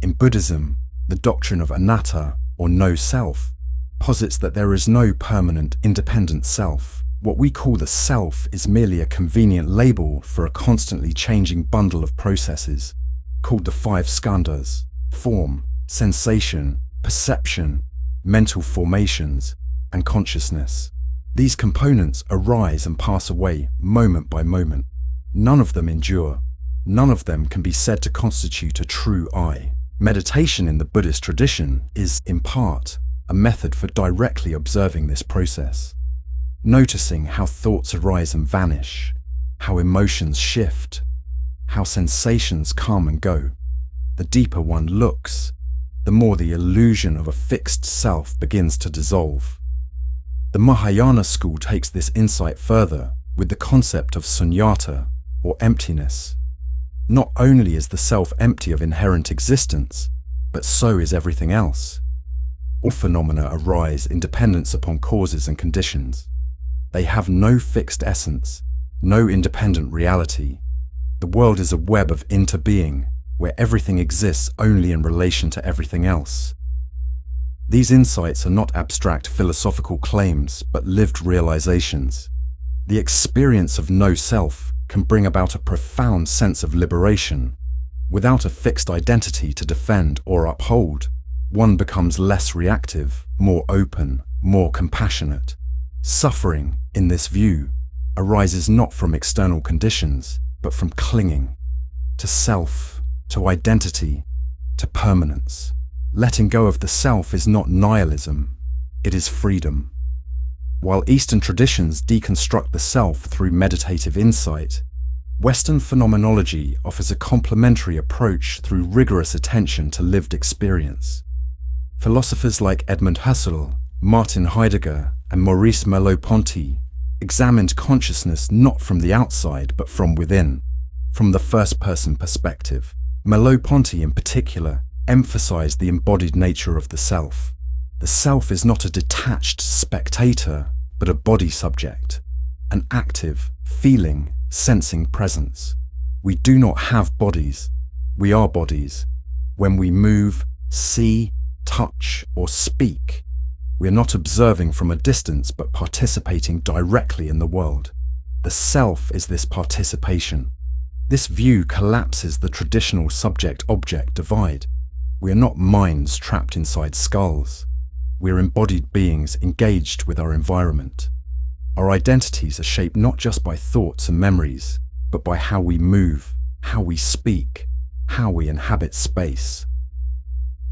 In Buddhism, the doctrine of anatta, or no self, posits that there is no permanent, independent self. What we call the self is merely a convenient label for a constantly changing bundle of processes, called the five skandhas: form, sensation, perception, mental formations, and consciousness. These components arise and pass away moment by moment. None of them endure. None of them can be said to constitute a true I. Meditation in the Buddhist tradition is, in part, a method for directly observing this process, noticing how thoughts arise and vanish, how emotions shift, how sensations come and go. The deeper one looks, the more the illusion of a fixed self begins to dissolve. The Mahayana school takes this insight further with the concept of sunyata, or emptiness. Not only is the self empty of inherent existence, but so is everything else. All phenomena arise in dependence upon causes and conditions. They have no fixed essence, no independent reality. The world is a web of interbeing, where everything exists only in relation to everything else. These insights are not abstract philosophical claims, but lived realizations. The experience of no self can bring about a profound sense of liberation. Without a fixed identity to defend or uphold, one becomes less reactive, more open, more compassionate. Suffering, in this view, arises not from external conditions, but from clinging to self, to identity, to permanence. Letting go of the self is not nihilism, it is freedom. While Eastern traditions deconstruct the self through meditative insight, Western phenomenology offers a complementary approach through rigorous attention to lived experience. Philosophers like Edmund Husserl, Martin Heidegger, and Maurice Merleau-Ponty examined consciousness not from the outside but from within, from the first-person perspective. Merleau-Ponty in particular emphasized the embodied nature of the self. The self is not a detached spectator, but a body subject, an active, feeling, sensing presence. We do not have bodies, we are bodies. When we move, see, touch, or speak, we are not observing from a distance but participating directly in the world. The self is this participation. This view collapses the traditional subject-object divide. We are not minds trapped inside skulls. We are embodied beings engaged with our environment. Our identities are shaped not just by thoughts and memories, but by how we move, how we speak, how we inhabit space.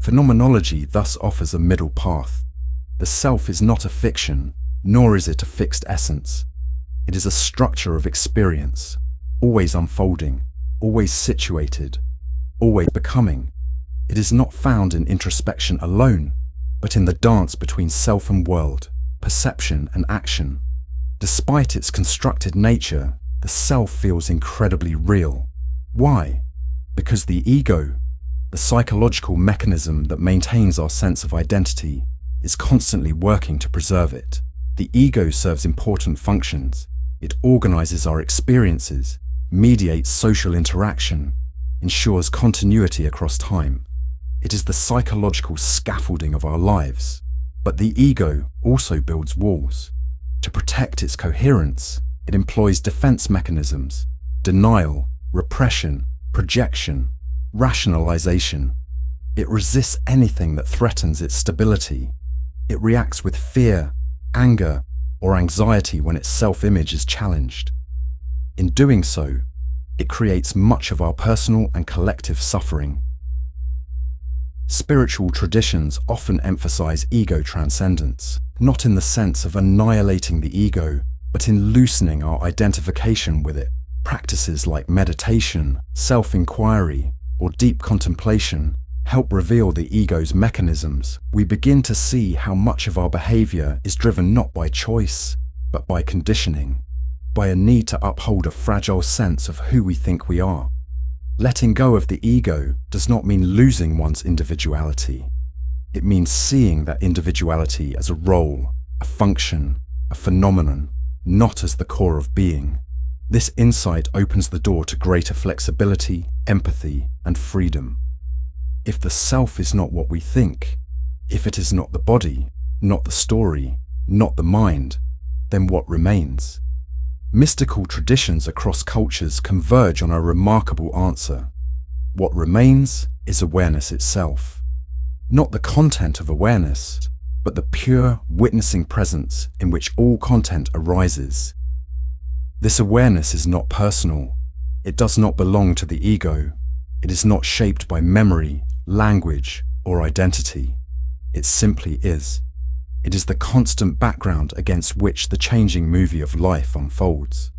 Phenomenology thus offers a middle path. The self is not a fiction, nor is it a fixed essence. It is a structure of experience, always unfolding, always situated, always becoming. It is not found in introspection alone, but in the dance between self and world, perception and action. Despite its constructed nature, the self feels incredibly real. Why? Because the ego, the psychological mechanism that maintains our sense of identity, is constantly working to preserve it. The ego serves important functions. It organizes our experiences, mediates social interaction, ensures continuity across time. It is the psychological scaffolding of our lives. But the ego also builds walls. To protect its coherence, it employs defense mechanisms, denial, repression, projection, rationalization. It resists anything that threatens its stability. It reacts with fear, anger, or anxiety when its self-image is challenged. In doing so, it creates much of our personal and collective suffering. Spiritual traditions often emphasize ego transcendence, not in the sense of annihilating the ego, but in loosening our identification with it. Practices like meditation, self-inquiry, or deep contemplation help reveal the ego's mechanisms. We begin to see how much of our behavior is driven not by choice, but by conditioning, by a need to uphold a fragile sense of who we think we are. Letting go of the ego does not mean losing one's individuality. It means seeing that individuality as a role, a function, a phenomenon, not as the core of being. This insight opens the door to greater flexibility, empathy, and freedom. If the self is not what we think, if it is not the body, not the story, not the mind, then what remains? Mystical traditions across cultures converge on a remarkable answer. What remains is awareness itself. Not the content of awareness, but the pure, witnessing presence in which all content arises. This awareness is not personal. It does not belong to the ego. It is not shaped by memory, language, or identity. It simply is. It is the constant background against which the changing movie of life unfolds.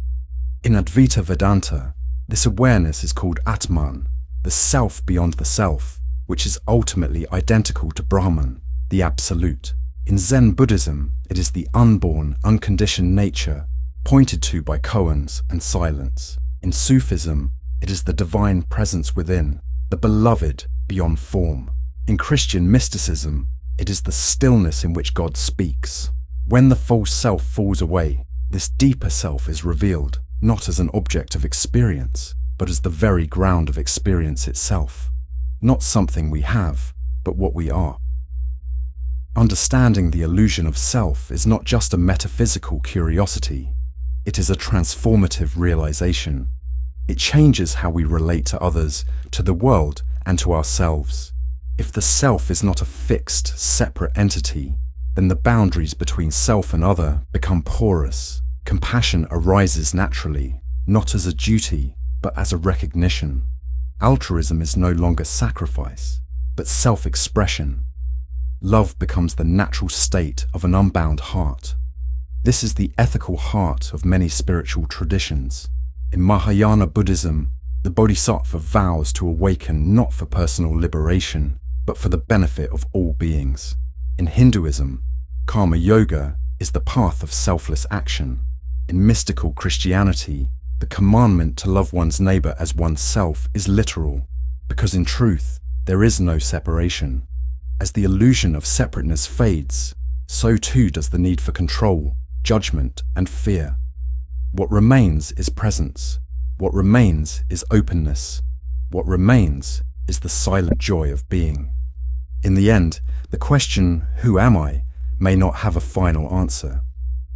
In Advaita Vedanta, this awareness is called Atman, the self beyond the self, which is ultimately identical to Brahman, the Absolute. In Zen Buddhism, it is the unborn, unconditioned nature, pointed to by koans and silence. In Sufism, it is the divine presence within, the beloved beyond form. In Christian mysticism, it is the stillness in which God speaks. When the false self falls away, this deeper self is revealed, not as an object of experience, but as the very ground of experience itself. Not something we have, but what we are. Understanding the illusion of self is not just a metaphysical curiosity. It is a transformative realization. It changes how we relate to others, to the world, and to ourselves. If the self is not a fixed, separate entity, then the boundaries between self and other become porous. Compassion arises naturally, not as a duty, but as a recognition. Altruism is no longer sacrifice, but self-expression. Love becomes the natural state of an unbound heart. This is the ethical heart of many spiritual traditions. In Mahayana Buddhism, the Bodhisattva vows to awaken not for personal liberation, but for the benefit of all beings. In Hinduism, Karma Yoga is the path of selfless action. In mystical Christianity, the commandment to love one's neighbor as oneself is literal, because in truth, there is no separation. As the illusion of separateness fades, so too does the need for control, judgment, and fear. What remains is presence. What remains is openness. What remains is the silent joy of being. In the end, the question, who am I, may not have a final answer.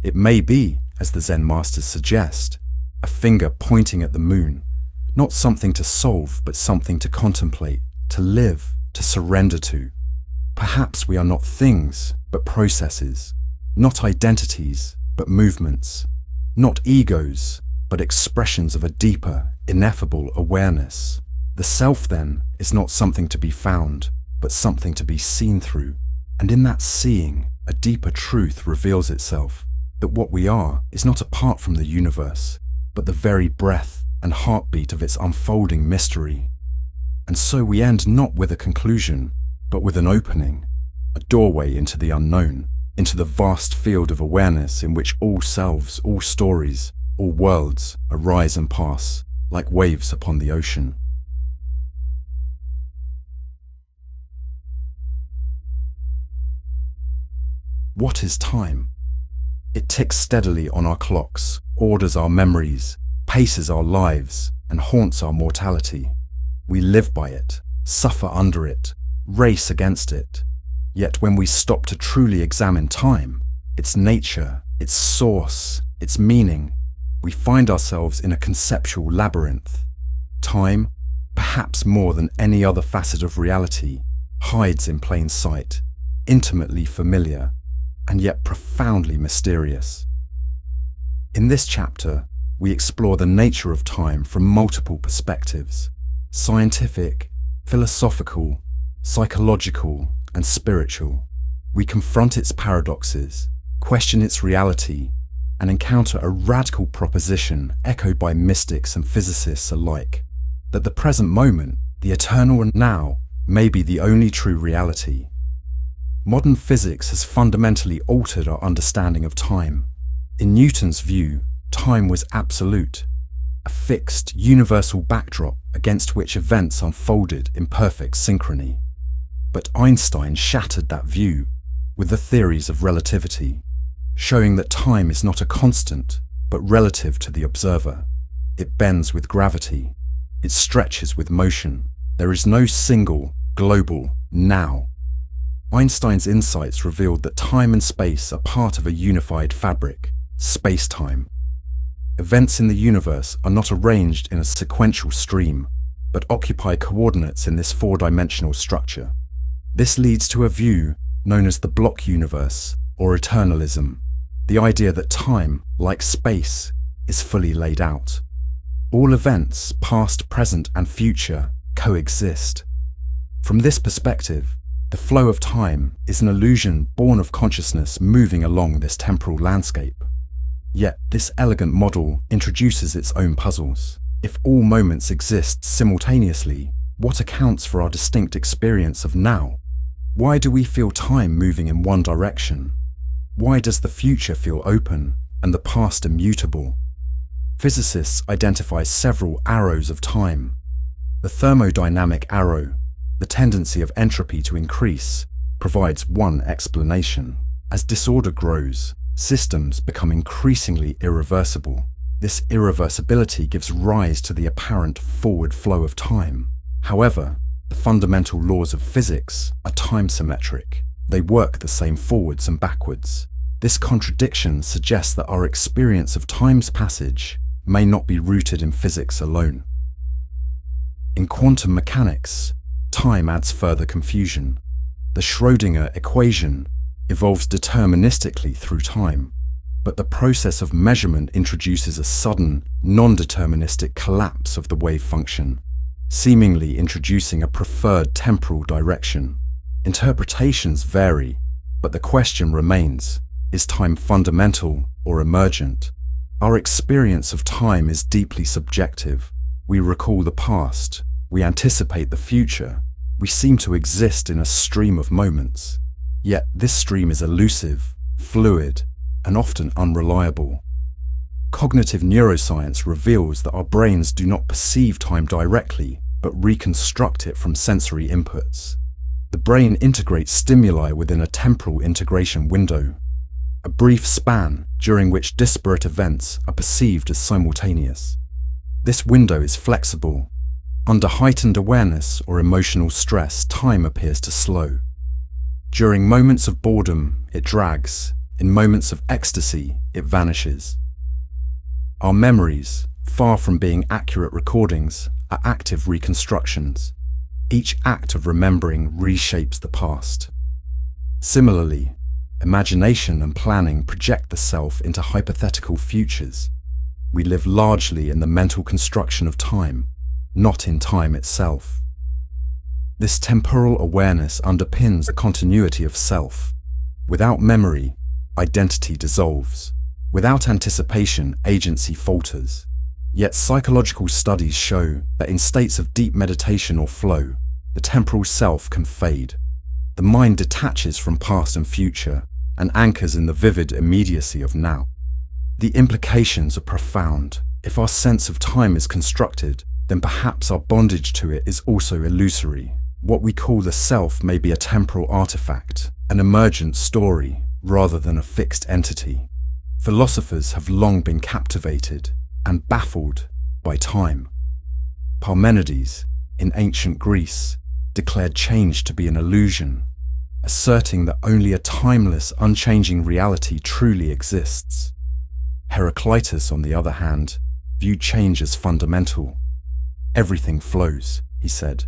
It may be, as the Zen masters suggest, a finger pointing at the moon, Not something to solve, but something to contemplate, to live, to surrender to. Perhaps we are not things, but processes, not identities, but movements, not egos, but expressions of a deeper, ineffable awareness. The self, then, is not something to be found, but something to be seen through. And in that seeing, a deeper truth reveals itself, that what we are is not apart from the universe, but the very breath and heartbeat of its unfolding mystery. And so we end not with a conclusion, but with an opening, a doorway into the unknown, into the vast field of awareness in which all selves, all stories, all worlds arise and pass, like waves upon the ocean. What is time? It ticks steadily on our clocks, orders our memories, paces our lives, and haunts our mortality. We live by it, suffer under it, race against it. Yet when we stop to truly examine time, its nature, its source, its meaning, we find ourselves in a conceptual labyrinth. Time, perhaps more than any other facet of reality, hides in plain sight, intimately familiar, and yet profoundly mysterious. In this chapter, we explore the nature of time from multiple perspectives: scientific, philosophical, psychological, and spiritual. We confront its paradoxes, question its reality, and encounter a radical proposition echoed by mystics and physicists alike, that the present moment, the eternal now, may be the only true reality. Modern physics has fundamentally altered our understanding of time. In Newton's view, time was absolute, a fixed, universal backdrop against which events unfolded in perfect synchrony. But Einstein shattered that view with the theories of relativity, showing that time is not a constant, but relative to the observer. It bends with gravity. It stretches with motion. There is no single, global now. Einstein's insights revealed that time and space are part of a unified fabric, space-time. Events in the universe are not arranged in a sequential stream, but occupy coordinates in this four-dimensional structure. This leads to a view known as the block universe, or eternalism, the idea that time, like space, is fully laid out. All events, past, present, and future, coexist. From this perspective, the flow of time is an illusion born of consciousness moving along this temporal landscape. Yet this elegant model introduces its own puzzles. If all moments exist simultaneously, what accounts for our distinct experience of now? Why do we feel time moving in one direction? Why does the future feel open and the past immutable? Physicists identify several arrows of time. The thermodynamic arrow, the tendency of entropy to increase, provides one explanation. As disorder grows, systems become increasingly irreversible. This irreversibility gives rise to the apparent forward flow of time. However, the fundamental laws of physics are time-symmetric. They work the same forwards and backwards. This contradiction suggests that our experience of time's passage may not be rooted in physics alone. In quantum mechanics, time adds further confusion. The Schrödinger equation evolves deterministically through time, but the process of measurement introduces a sudden, non-deterministic collapse of the wave function, seemingly introducing a preferred temporal direction. Interpretations vary, but the question remains: is time fundamental or emergent? Our experience of time is deeply subjective. We recall the past, we anticipate the future, we seem to exist in a stream of moments. Yet this stream is elusive, fluid, and often unreliable. Cognitive neuroscience reveals that our brains do not perceive time directly, but reconstruct it from sensory inputs. The brain integrates stimuli within a temporal integration window, a brief span during which disparate events are perceived as simultaneous. This window is flexible. Under heightened awareness or emotional stress, time appears to slow. During moments of boredom, it drags. In moments of ecstasy, it vanishes. Our memories, far from being accurate recordings, are active reconstructions. Each act of remembering reshapes the past. Similarly, imagination and planning project the self into hypothetical futures. We live largely in the mental construction of time, not in time itself. This temporal awareness underpins the continuity of self. Without memory, identity dissolves. Without anticipation, agency falters. Yet psychological studies show that in states of deep meditation or flow, the temporal self can fade. The mind detaches from past and future and anchors in the vivid immediacy of now. The implications are profound. If our sense of time is constructed, then perhaps our bondage to it is also illusory. What we call the self may be a temporal artifact, an emergent story, rather than a fixed entity. Philosophers have long been captivated and baffled by time. Parmenides, in ancient Greece, declared change to be an illusion, asserting that only a timeless, unchanging reality truly exists. Heraclitus, on the other hand, viewed change as fundamental. Everything flows, he said.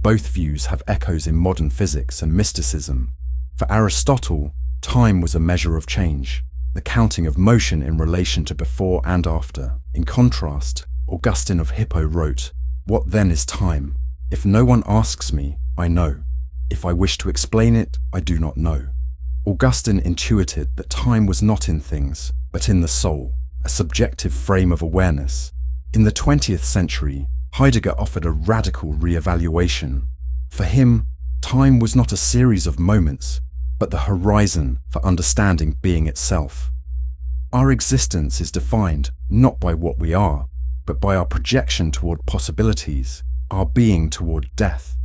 Both views have echoes in modern physics and mysticism. For Aristotle, time was a measure of change, the counting of motion in relation to before and after. In contrast, Augustine of Hippo wrote, "What then is time? If no one asks me, I know. If I wish to explain it, I do not know." Augustine intuited that time was not in things, but in the soul, a subjective frame of awareness. In the 20th century, Heidegger offered a radical re-evaluation. For him, time was not a series of moments, but the horizon for understanding being itself. Our existence is defined not by what we are, but by our projection toward possibilities, our being toward death.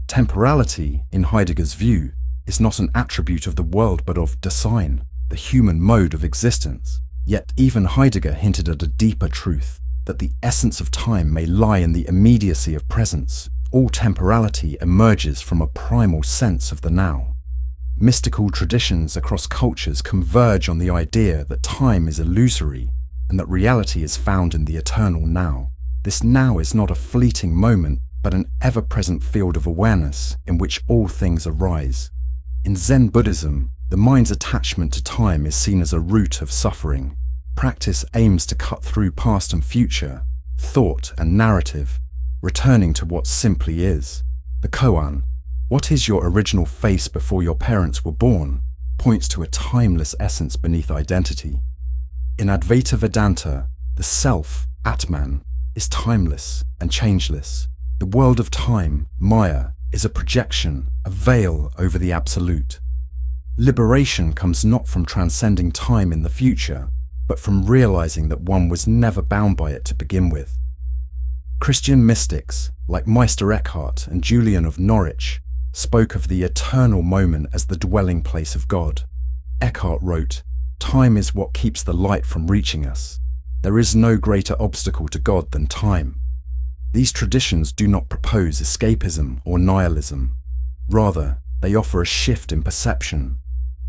Temporality, in Heidegger's view, is not an attribute of the world but of Dasein, the human mode of existence. Yet even Heidegger hinted at a deeper truth, that the essence of time may lie in the immediacy of presence. All temporality emerges from a primal sense of the now. Mystical traditions across cultures converge on the idea that time is illusory and that reality is found in the eternal now. This now is not a fleeting moment, but an ever-present field of awareness in which all things arise. In Zen Buddhism, the mind's attachment to time is seen as a root of suffering. Practice aims to cut through past and future, thought and narrative, returning to what simply is. The koan, "What is your original face before your parents were born?" points to a timeless essence beneath identity. In Advaita Vedanta, the self, Atman, is timeless and changeless. The world of time, Maya, is a projection, a veil over the absolute. Liberation comes not from transcending time in the future, but from realizing that one was never bound by it to begin with. Christian mystics, like Meister Eckhart and Julian of Norwich, spoke of the eternal moment as the dwelling place of God. Eckhart wrote, "Time is what keeps the light from reaching us. There is no greater obstacle to God than time." These traditions do not propose escapism or nihilism. Rather, they offer a shift in perception,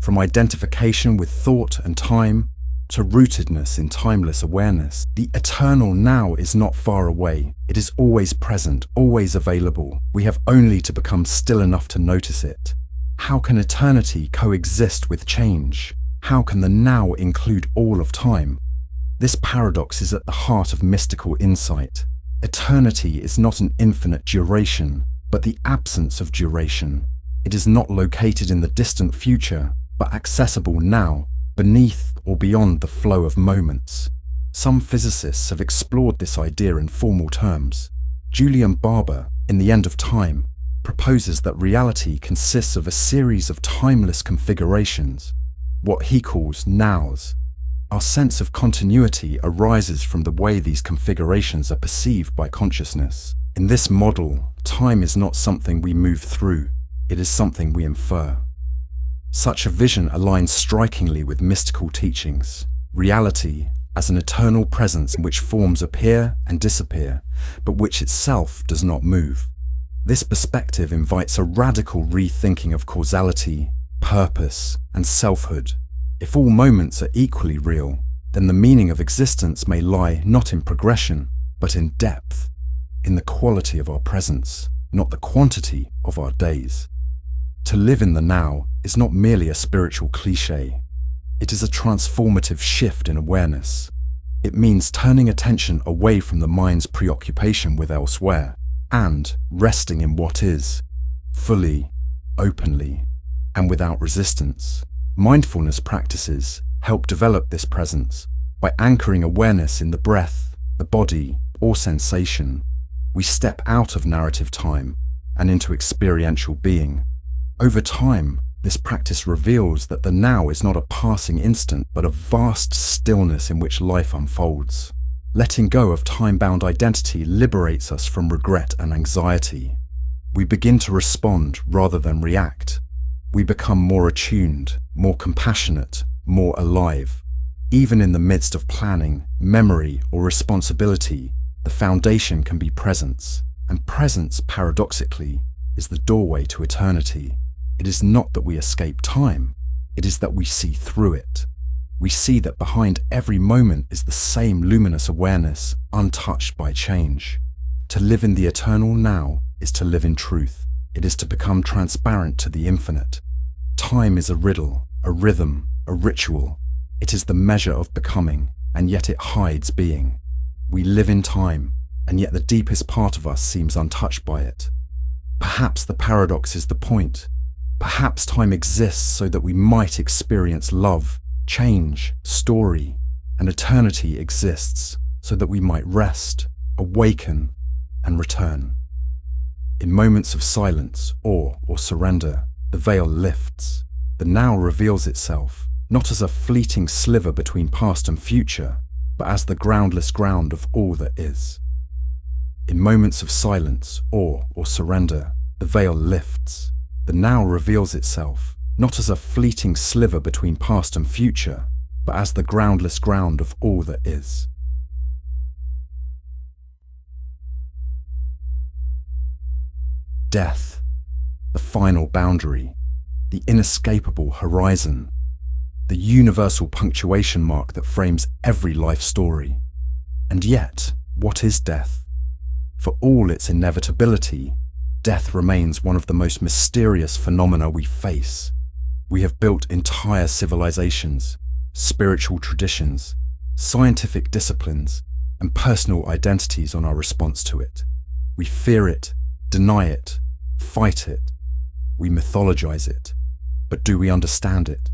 from identification with thought and time to rootedness in timeless awareness. The eternal now is not far away. It is always present, always available. We have only to become still enough to notice it. How can eternity coexist with change? How can the now include all of time? This paradox is at the heart of mystical insight. Eternity is not an infinite duration, but the absence of duration. It is not located in the distant future, but accessible now, beneath or beyond the flow of moments. Some physicists have explored this idea in formal terms. Julian Barber, in The End of Time, proposes that reality consists of a series of timeless configurations, what he calls nows. Our sense of continuity arises from the way these configurations are perceived by consciousness. In this model, time is not something we move through, it is something we infer. Such a vision aligns strikingly with mystical teachings. Reality as an eternal presence in which forms appear and disappear, but which itself does not move. This perspective invites a radical rethinking of causality, purpose, and selfhood. If all moments are equally real, then the meaning of existence may lie not in progression, but in depth, in the quality of our presence, not the quantity of our days. To live in the now is not merely a spiritual cliché. It is a transformative shift in awareness. It means turning attention away from the mind's preoccupation with elsewhere and resting in what is, fully, openly, and without resistance. Mindfulness practices help develop this presence by anchoring awareness in the breath, the body, or sensation. We step out of narrative time and into experiential being. Over time, this practice reveals that the now is not a passing instant, but a vast stillness in which life unfolds. Letting go of time-bound identity liberates us from regret and anxiety. We begin to respond rather than react. We become more attuned, more compassionate, more alive. Even in the midst of planning, memory, or responsibility, the foundation can be presence, and presence, paradoxically, is the doorway to eternity. It is not that we escape time, it is that we see through it. We see that behind every moment is the same luminous awareness, untouched by change. To live in the eternal now is to live in truth. It is to become transparent to the infinite. Time is a riddle, a rhythm, a ritual. It is the measure of becoming, and yet it hides being. We live in time, and yet the deepest part of us seems untouched by it. Perhaps the paradox is the point. Perhaps time exists so that we might experience love, change, story, and eternity exists so that we might rest, awaken, and return. In moments of silence, awe, or surrender, the veil lifts. The now reveals itself, not as a fleeting sliver between past and future, but as the groundless ground of all that is. In moments of silence, awe, or surrender, the veil lifts. The now reveals itself, not as a fleeting sliver between past and future, but as the groundless ground of all that is. Death, the final boundary, the inescapable horizon, the universal punctuation mark that frames every life story. And yet, what is death? For all its inevitability, death remains one of the most mysterious phenomena we face. We have built entire civilizations, spiritual traditions, scientific disciplines, and personal identities on our response to it. We fear it, deny it, fight it. We mythologize it. But do we understand it?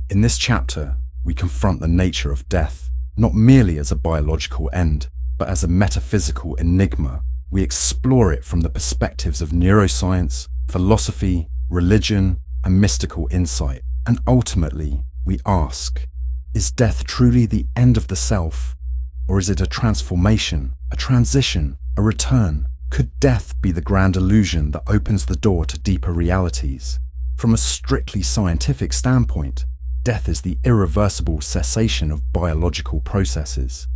In this chapter, we confront the nature of death, not merely as a biological end, but as a metaphysical enigma. We explore it from the perspectives of neuroscience, philosophy, religion, and mystical insight. And ultimately, we ask, is death truly the end of the self? Or is it a transformation, a transition, a return? Could death be the grand illusion that opens the door to deeper realities? From a strictly scientific standpoint, death is the irreversible cessation of biological processes.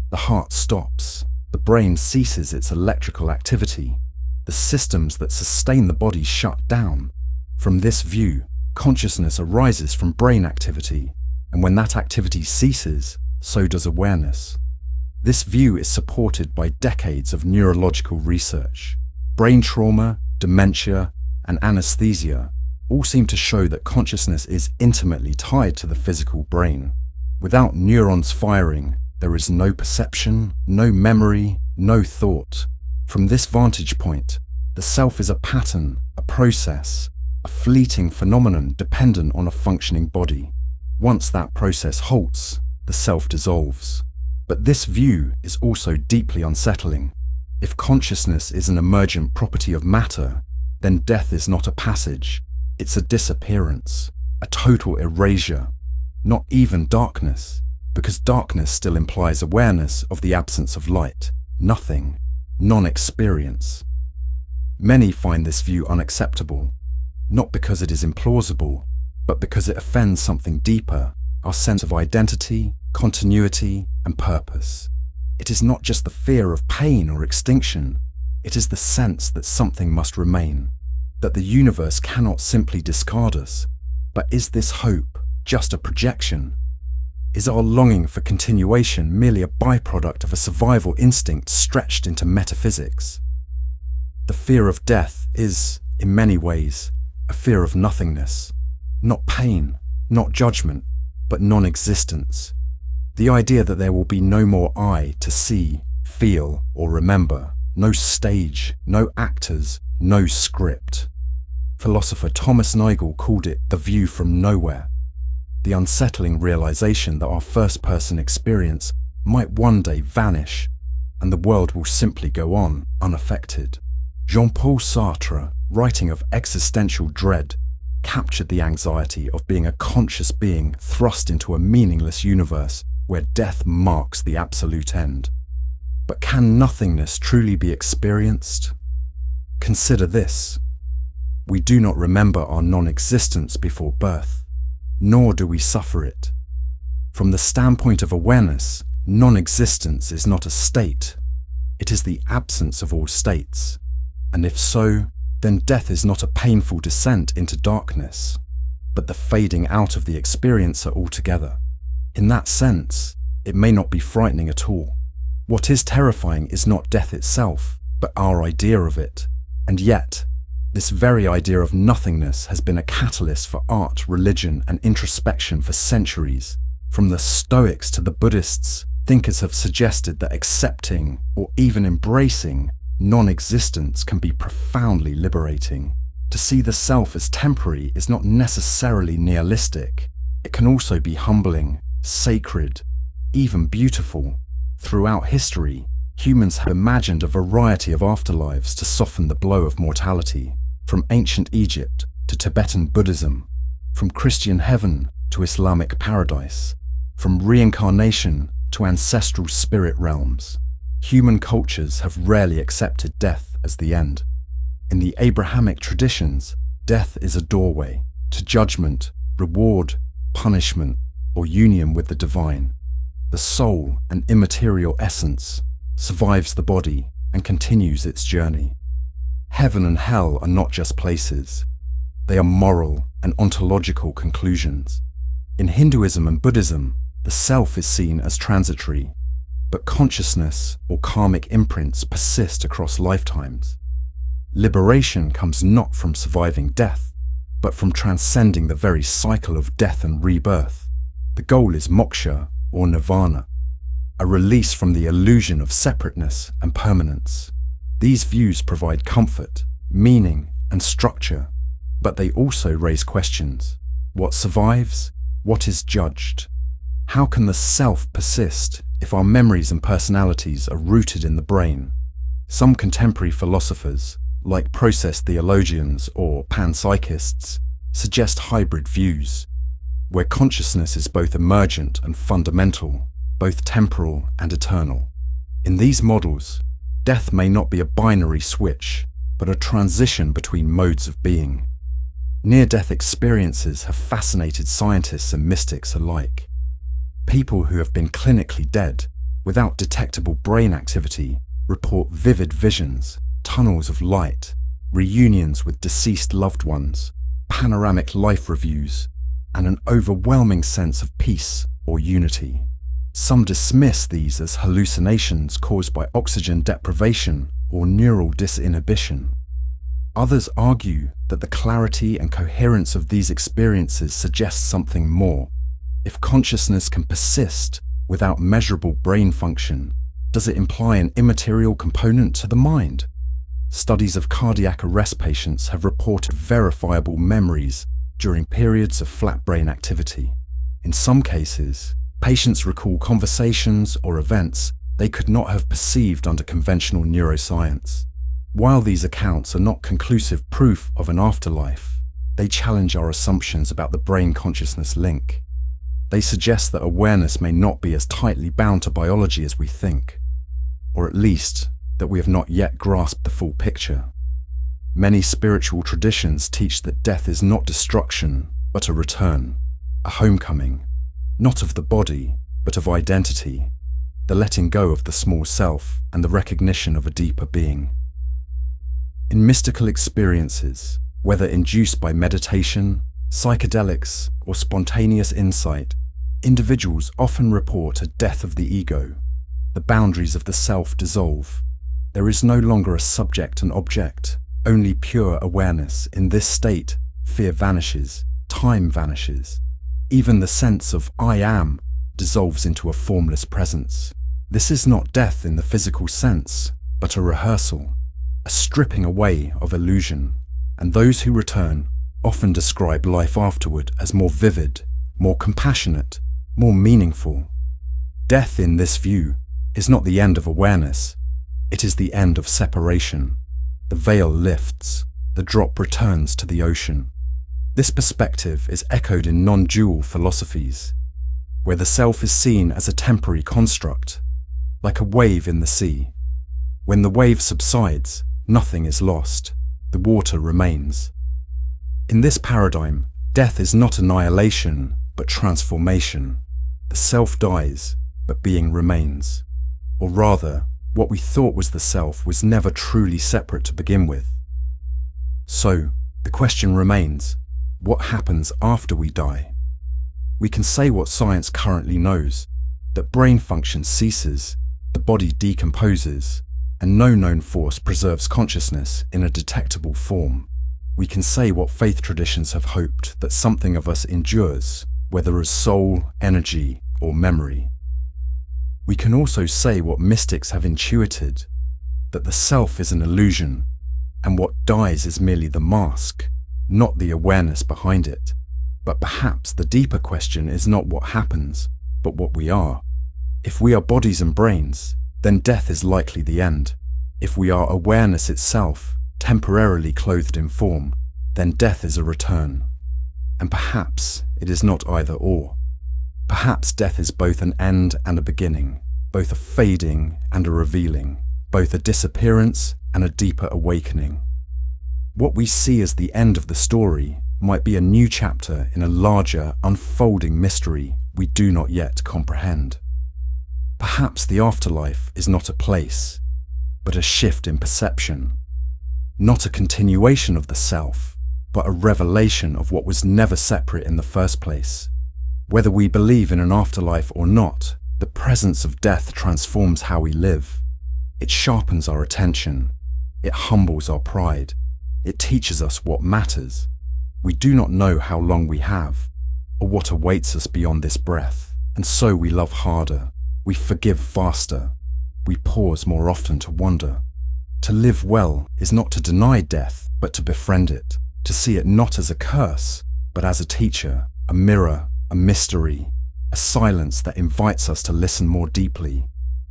The heart stops. The brain ceases its electrical activity. The systems that sustain the body shut down. From this view, consciousness arises from brain activity, and when that activity ceases, so does awareness. This view is supported by decades of neurological research. Brain trauma, dementia, and anesthesia all seem to show that consciousness is intimately tied to the physical brain. Without neurons firing, there is no perception, no memory, no thought. From this vantage point, the self is a pattern, a process, a fleeting phenomenon dependent on a functioning body. Once that process halts, the self dissolves. But this view is also deeply unsettling. If consciousness is an emergent property of matter, then death is not a passage, it's a disappearance, a total erasure, not even darkness. Because darkness still implies awareness of the absence of light, nothing, non-experience. Many find this view unacceptable, not because it is implausible, but because it offends something deeper, our sense of identity, continuity, and purpose. It is not just the fear of pain or extinction, it is the sense that something must remain, that the universe cannot simply discard us. But is this hope just a projection? Is our longing for continuation merely a byproduct of a survival instinct stretched into metaphysics? The fear of death is, in many ways, a fear of nothingness. Not pain, not judgment, but non-existence. The idea that there will be no more I to see, feel, or remember. No stage, no actors, no script. Philosopher Thomas Nagel called it the view from nowhere. The unsettling realization that our first-person experience might one day vanish, and the world will simply go on unaffected. Jean-Paul Sartre, writing of existential dread, captured the anxiety of being a conscious being thrust into a meaningless universe where death marks the absolute end. But can nothingness truly be experienced? Consider this. We do not remember our non-existence before birth, nor do we suffer it. From the standpoint of awareness, non-existence is not a state. It is the absence of all states. And if so, then death is not a painful descent into darkness, but the fading out of the experiencer altogether. In that sense, it may not be frightening at all. What is terrifying is not death itself, but our idea of it. And yet, this very idea of nothingness has been a catalyst for art, religion, and introspection for centuries. From the Stoics to the Buddhists, thinkers have suggested that accepting, or even embracing, non-existence can be profoundly liberating. To see the self as temporary is not necessarily nihilistic. It can also be humbling, sacred, even beautiful. Throughout history, humans have imagined a variety of afterlives to soften the blow of mortality, from ancient Egypt to Tibetan Buddhism, from Christian heaven to Islamic paradise, from reincarnation to ancestral spirit realms. Human cultures have rarely accepted death as the end. In the Abrahamic traditions, death is a doorway to judgment, reward, punishment, or union with the divine. The soul, an immaterial essence, survives the body and continues its journey. Heaven and hell are not just places. They are moral and ontological conclusions. In Hinduism and Buddhism, the self is seen as transitory, but consciousness or karmic imprints persist across lifetimes. Liberation comes not from surviving death, but from transcending the very cycle of death and rebirth. The goal is moksha, or nirvana, a release from the illusion of separateness and permanence. These views provide comfort, meaning, and structure, but they also raise questions. What survives? What is judged? How can the self persist if our memories and personalities are rooted in the brain? Some contemporary philosophers, like process theologians or panpsychists, suggest hybrid views, where consciousness is both emergent and fundamental, both temporal and eternal. In these models, death may not be a binary switch, but a transition between modes of being. Near-death experiences have fascinated scientists and mystics alike. People who have been clinically dead, without detectable brain activity, report vivid visions, tunnels of light, reunions with deceased loved ones, panoramic life reviews, and an overwhelming sense of peace or unity. Some dismiss these as hallucinations caused by oxygen deprivation or neural disinhibition. Others argue that the clarity and coherence of these experiences suggests something more. If consciousness can persist without measurable brain function, does it imply an immaterial component to the mind? Studies of cardiac arrest patients have reported verifiable memories during periods of flat brain activity. In some cases, patients recall conversations or events they could not have perceived under conventional neuroscience. While these accounts are not conclusive proof of an afterlife, they challenge our assumptions about the brain-consciousness link. They suggest that awareness may not be as tightly bound to biology as we think, or at least that we have not yet grasped the full picture. Many spiritual traditions teach that death is not destruction, but a return, a homecoming, not of the body, but of identity, the letting go of the small self and the recognition of a deeper being. In mystical experiences, whether induced by meditation, psychedelics, or spontaneous insight, individuals often report a death of the ego. The boundaries of the self dissolve. There is no longer a subject and object, only pure awareness. In this state, fear vanishes, time vanishes. Even the sense of I am dissolves into a formless presence. This is not death in the physical sense, but a rehearsal, a stripping away of illusion. And those who return often describe life afterward as more vivid, more compassionate, more meaningful. Death in this view is not the end of awareness, it is the end of separation. The veil lifts, the drop returns to the ocean. This perspective is echoed in non-dual philosophies, where the self is seen as a temporary construct, like a wave in the sea. When the wave subsides, nothing is lost, the water remains. In this paradigm, death is not annihilation, but transformation. The self dies, but being remains. Or rather, what we thought was the self was never truly separate to begin with. So, the question remains, what happens after we die? We can say what science currently knows, that brain function ceases, the body decomposes, and no known force preserves consciousness in a detectable form. We can say what faith traditions have hoped, that something of us endures, whether as soul, energy, or memory. We can also say what mystics have intuited, that the self is an illusion, and what dies is merely the mask, not the awareness behind it. But perhaps the deeper question is not what happens, but what we are. If we are bodies and brains, then death is likely the end. If we are awareness itself, temporarily clothed in form, then death is a return. And perhaps it is not either or. Perhaps death is both an end and a beginning, both a fading and a revealing, both a disappearance and a deeper awakening. What we see as the end of the story might be a new chapter in a larger, unfolding mystery we do not yet comprehend. Perhaps the afterlife is not a place, but a shift in perception. Not a continuation of the self, but a revelation of what was never separate in the first place. Whether we believe in an afterlife or not, the presence of death transforms how we live. It sharpens our attention. It humbles our pride. It teaches us what matters. We do not know how long we have, or what awaits us beyond this breath, and so we love harder. We forgive faster. We pause more often to wonder. To live well is not to deny death, but to befriend it, to see it not as a curse, but as a teacher, a mirror, a mystery, a silence that invites us to listen more deeply.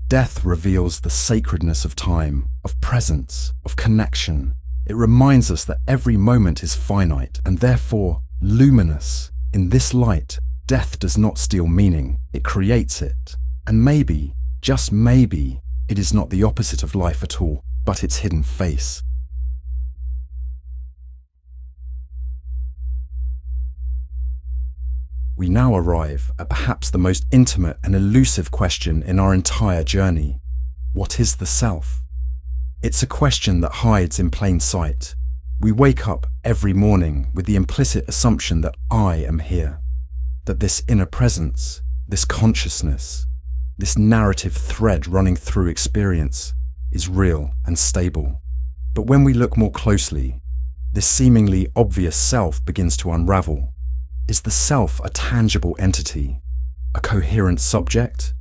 Death reveals the sacredness of time, of presence, of connection. It reminds us that every moment is finite and therefore luminous. In this light, death does not steal meaning, it creates it. And maybe, just maybe, it is not the opposite of life at all, but its hidden face. We now arrive at perhaps the most intimate and elusive question in our entire journey. What is the self? It's a question that hides in plain sight. We wake up every morning with the implicit assumption that I am here, that this inner presence, this consciousness, this narrative thread running through experience is real and stable. But when we look more closely, this seemingly obvious self begins to unravel. Is the self a tangible entity, a coherent subject,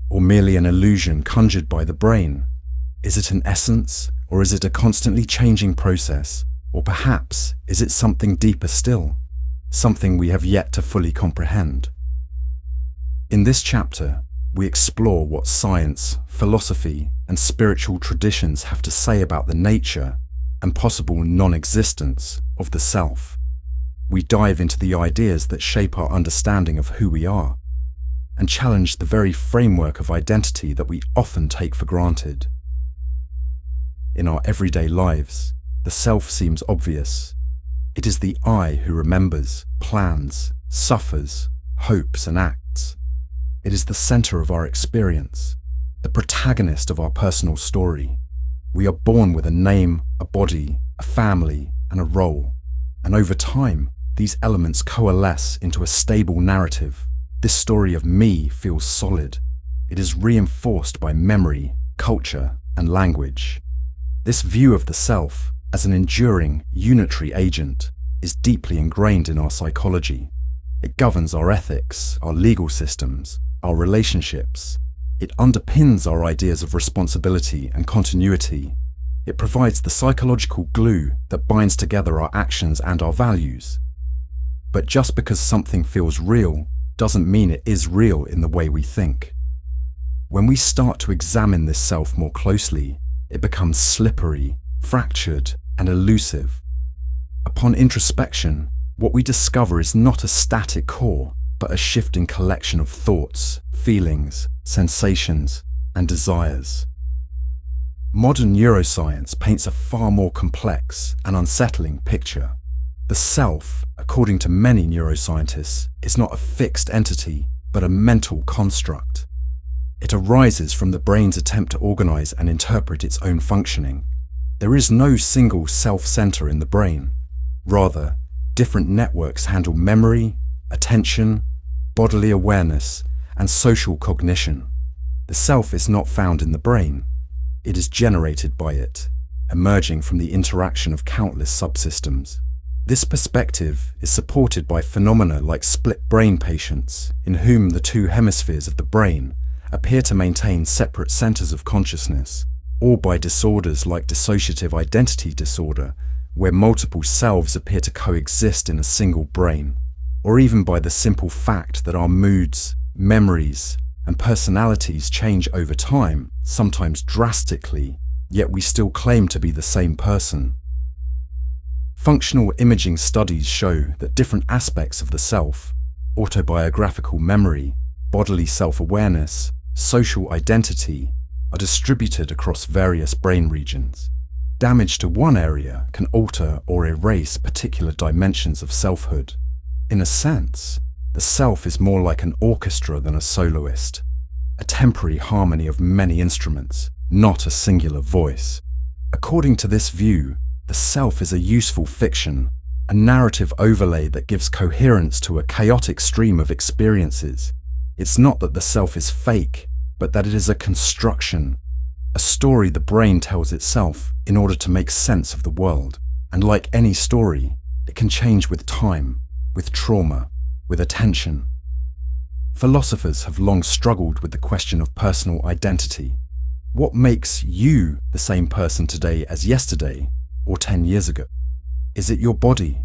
or merely an illusion conjured by the brain? Is it an essence, or is it a constantly changing process? Or perhaps, is it something deeper still, something we have yet to fully comprehend? In this chapter, we explore what science, philosophy, and spiritual traditions have to say about the nature and possible non-existence of the self. We dive into the ideas that shape our understanding of who we are, and challenge the very framework of identity that we often take for granted. In our everyday lives, the self seems obvious. It is the I who remembers, plans, suffers, hopes, and acts. It is the center of our experience, the protagonist of our personal story. We are born with a name, a body, a family, and a role. And over time, these elements coalesce into a stable narrative, This story of me feels solid. It is reinforced by memory, culture, and language. This view of the self as an enduring, unitary agent is deeply ingrained in our psychology. It governs our ethics, our legal systems, our relationships. It underpins our ideas of responsibility and continuity. It provides the psychological glue that binds together our actions and our values. But just because something feels real doesn't mean it is real in the way we think. When we start to examine this self more closely, it becomes slippery, fractured, and elusive. Upon introspection, what we discover is not a static core, but a shifting collection of thoughts, feelings, sensations, and desires. Modern neuroscience paints a far more complex and unsettling picture. The self, according to many neuroscientists, is not a fixed entity, but a mental construct. It arises from the brain's attempt to organize and interpret its own functioning. There is no single self-center in the brain. Rather, different networks handle memory, attention, bodily awareness, and social cognition. The self is not found in the brain. It is generated by it, emerging from the interaction of countless subsystems. This perspective is supported by phenomena like split brain patients, in whom the two hemispheres of the brain appear to maintain separate centers of consciousness, or by disorders like dissociative identity disorder, where multiple selves appear to coexist in a single brain, or even by the simple fact that our moods, memories, and personalities change over time, sometimes drastically, yet we still claim to be the same person. Functional imaging studies show that different aspects of the self, autobiographical memory, bodily self-awareness, social identity, are distributed across various brain regions. Damage to one area can alter or erase particular dimensions of selfhood. In a sense, the self is more like an orchestra than a soloist, a temporary harmony of many instruments, not a singular voice. According to this view, the self is a useful fiction, a narrative overlay that gives coherence to a chaotic stream of experiences. It's not that the self is fake, but that it is a construction, a story the brain tells itself in order to make sense of the world. And like any story, it can change with time, with trauma, with attention. Philosophers have long struggled with the question of personal identity. What makes you the same person today as yesterday or 10 years ago? Is it your body,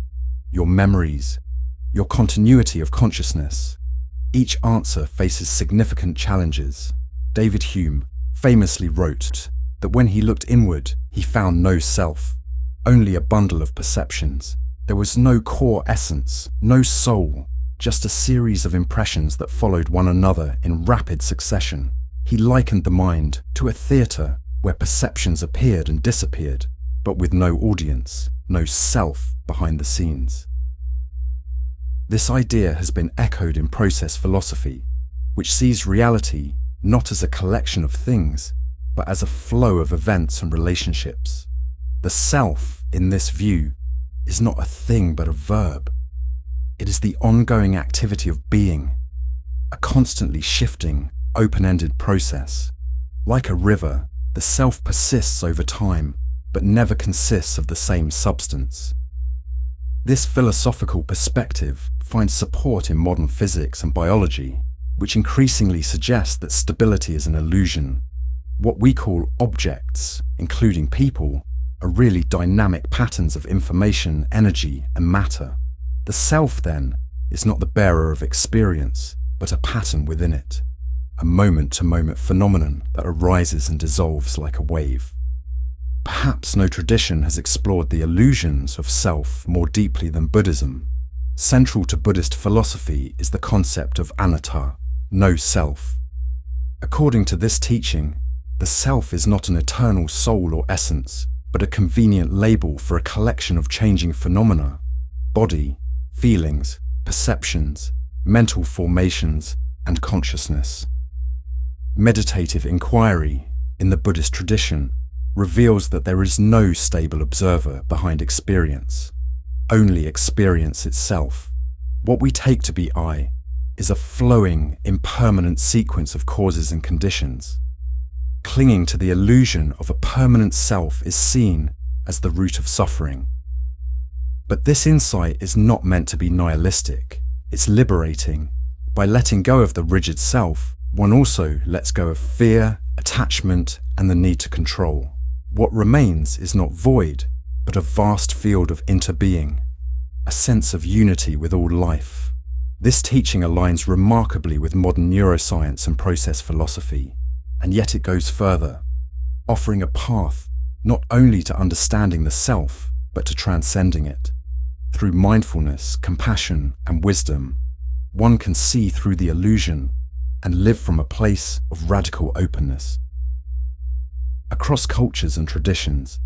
your memories, your continuity of consciousness? Each answer faces significant challenges. David Hume famously wrote that when he looked inward, he found no self, only a bundle of perceptions. There was no core essence, no soul, just a series of impressions that followed one another in rapid succession. He likened the mind to a theatre where perceptions appeared and disappeared, but with no audience, no self behind the scenes. This idea has been echoed in process philosophy, which sees reality not as a collection of things, but as a flow of events and relationships. The self, in this view, is not a thing but a verb. It is the ongoing activity of being, a constantly shifting, open-ended process. Like a river, the self persists over time, but never consists of the same substance. This philosophical perspective finds support in modern physics and biology, which increasingly suggests that stability is an illusion. What we call objects, including people, are really dynamic patterns of information, energy, and matter. The self, then, is not the bearer of experience, but a pattern within it, a moment-to-moment phenomenon that arises and dissolves like a wave. Perhaps no tradition has explored the illusions of self more deeply than Buddhism. Central to Buddhist philosophy is the concept of anatta, no self. According to this teaching, the self is not an eternal soul or essence, but a convenient label for a collection of changing phenomena: body, feelings, perceptions, mental formations, and consciousness. Meditative inquiry, in the Buddhist tradition, reveals that there is no stable observer behind experience, only experience itself. What we take to be I is a flowing, impermanent sequence of causes and conditions. Clinging to the illusion of a permanent self is seen as the root of suffering. But this insight is not meant to be nihilistic. It's liberating. By letting go of the rigid self, one also lets go of fear, attachment, and the need to control. What remains is not void, but a vast field of interbeing, a sense of unity with all life. This teaching aligns remarkably with modern neuroscience and process philosophy, and yet it goes further, offering a path not only to understanding the self, but to transcending it. Through mindfulness, compassion, and wisdom, one can see through the illusion and live from a place of radical openness. Across cultures and traditions,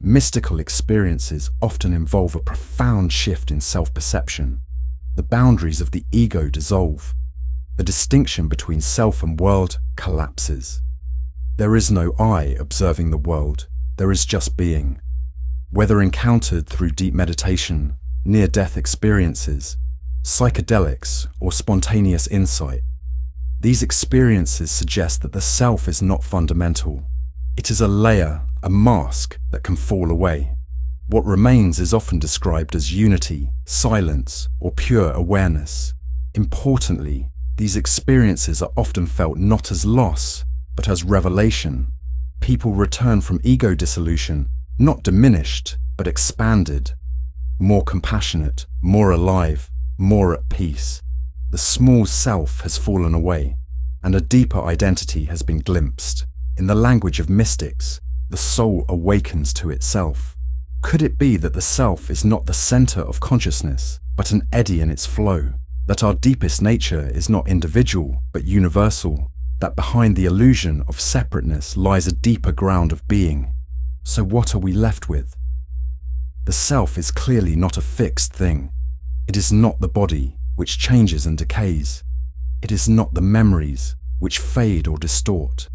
mystical experiences often involve a profound shift in self-perception. The boundaries of the ego dissolve. The distinction between self and world collapses. There is no I observing the world, there is just being. Whether encountered through deep meditation, near-death experiences, psychedelics, or spontaneous insight, these experiences suggest that the self is not fundamental. It is a layer, a mask that can fall away. What remains is often described as unity, silence, or pure awareness. Importantly, these experiences are often felt not as loss, but as revelation. People return from ego dissolution, not diminished, but expanded, more compassionate, more alive, more at peace. The small self has fallen away, and a deeper identity has been glimpsed. In the language of mystics, the soul awakens to itself. Could it be that the self is not the center of consciousness, but an eddy in its flow? That our deepest nature is not individual, but universal? That behind the illusion of separateness lies a deeper ground of being? So what are we left with? The self is clearly not a fixed thing. It is not the body, which changes and decays. It is not the memories, which fade or distort.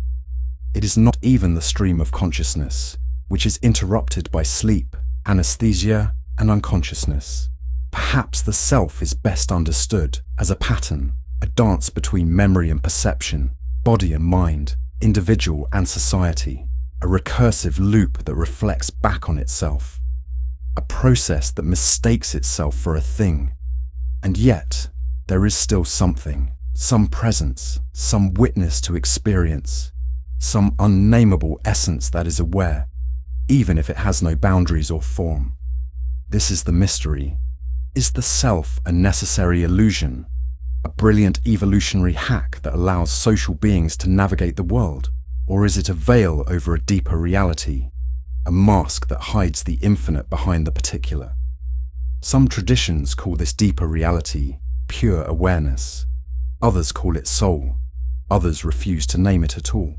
It is not even the stream of consciousness, which is interrupted by sleep, anesthesia, and unconsciousness. Perhaps the self is best understood as a pattern, a dance between memory and perception, body and mind, individual and society, a recursive loop that reflects back on itself, a process that mistakes itself for a thing. And yet, there is still something, some presence, some witness to experience, some unnameable essence that is aware, even if it has no boundaries or form. This is the mystery. Is the self a necessary illusion, a brilliant evolutionary hack that allows social beings to navigate the world? Or is it a veil over a deeper reality, a mask that hides the infinite behind the particular? Some traditions call this deeper reality pure awareness. Others call it soul. Others refuse to name it at all.